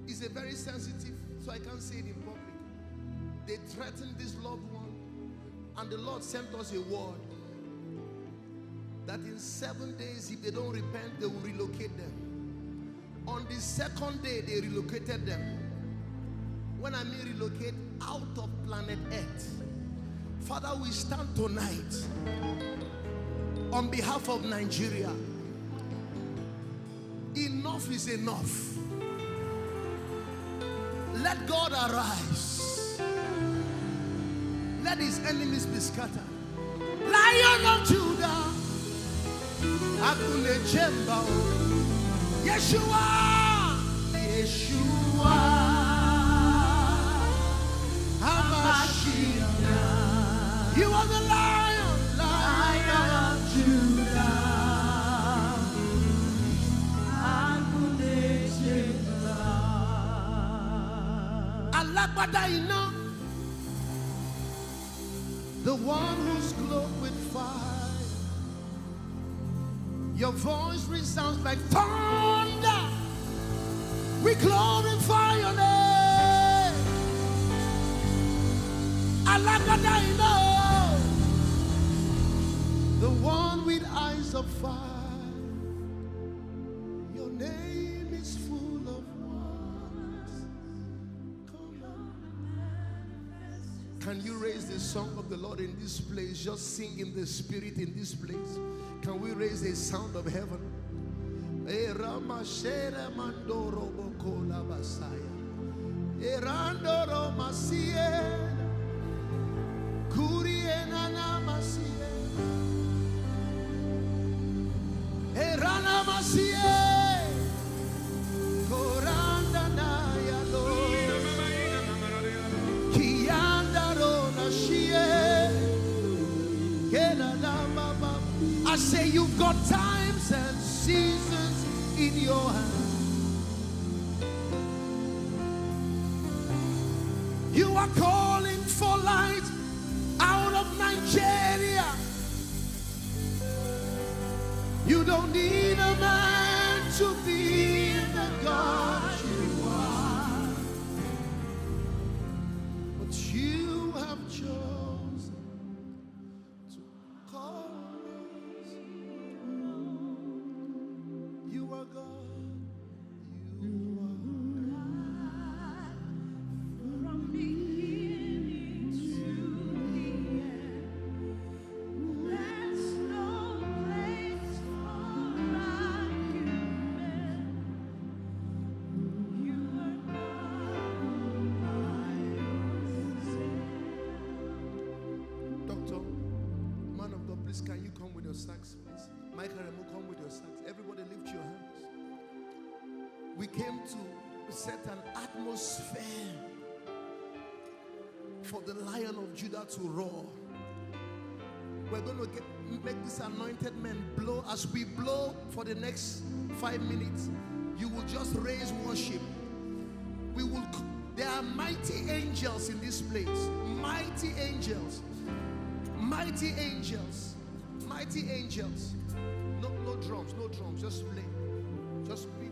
It's a very sensitive, so I can't say it in public. They threatened this loved one, and the Lord sent us a word that in 7 days, if they don't repent, they will relocate them. On the second day, they relocated them. When I mean relocate, out of planet Earth. Father, we stand tonight on behalf of Nigeria. Enough is enough. Let God arise. Let his enemies be scattered. Lion of Judah, Agune Jemba, Yeshua, Yeshua, HaMashiach. You are the Lion, Lion of Judah, Agune Jemba, Alagbadaina, the one who's clothed with fire. Your voice resounds like thunder. We glorify your name. Alagbadaina, the one with eyes of fire. Your name is full of wonders. Come on. Can you raise the song of the Lord in this place? Just sing in the spirit in this place. Can we raise the sound of heaven? I say you've got times and seasons in your hand. You are calling for light out of Nigeria. You don't need a man to be the God you are, but you have chosen Please, can you come with your sax, please? Michael Remo, come with your sax. Everybody lift your hands. We came to set an atmosphere for the Lion of Judah to roar. We're going to make this anointed man blow. As we blow for the next 5 minutes, you will just raise worship. There are mighty angels in this place. Mighty angels. Mighty angels. Mighty angels. No drums, no drums. Just play. Just play.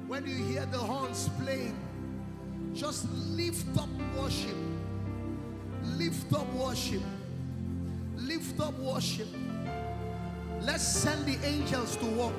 When you hear the horns playing, just lift up worship. Lift up worship. Lift up worship. Let's send the angels to walk.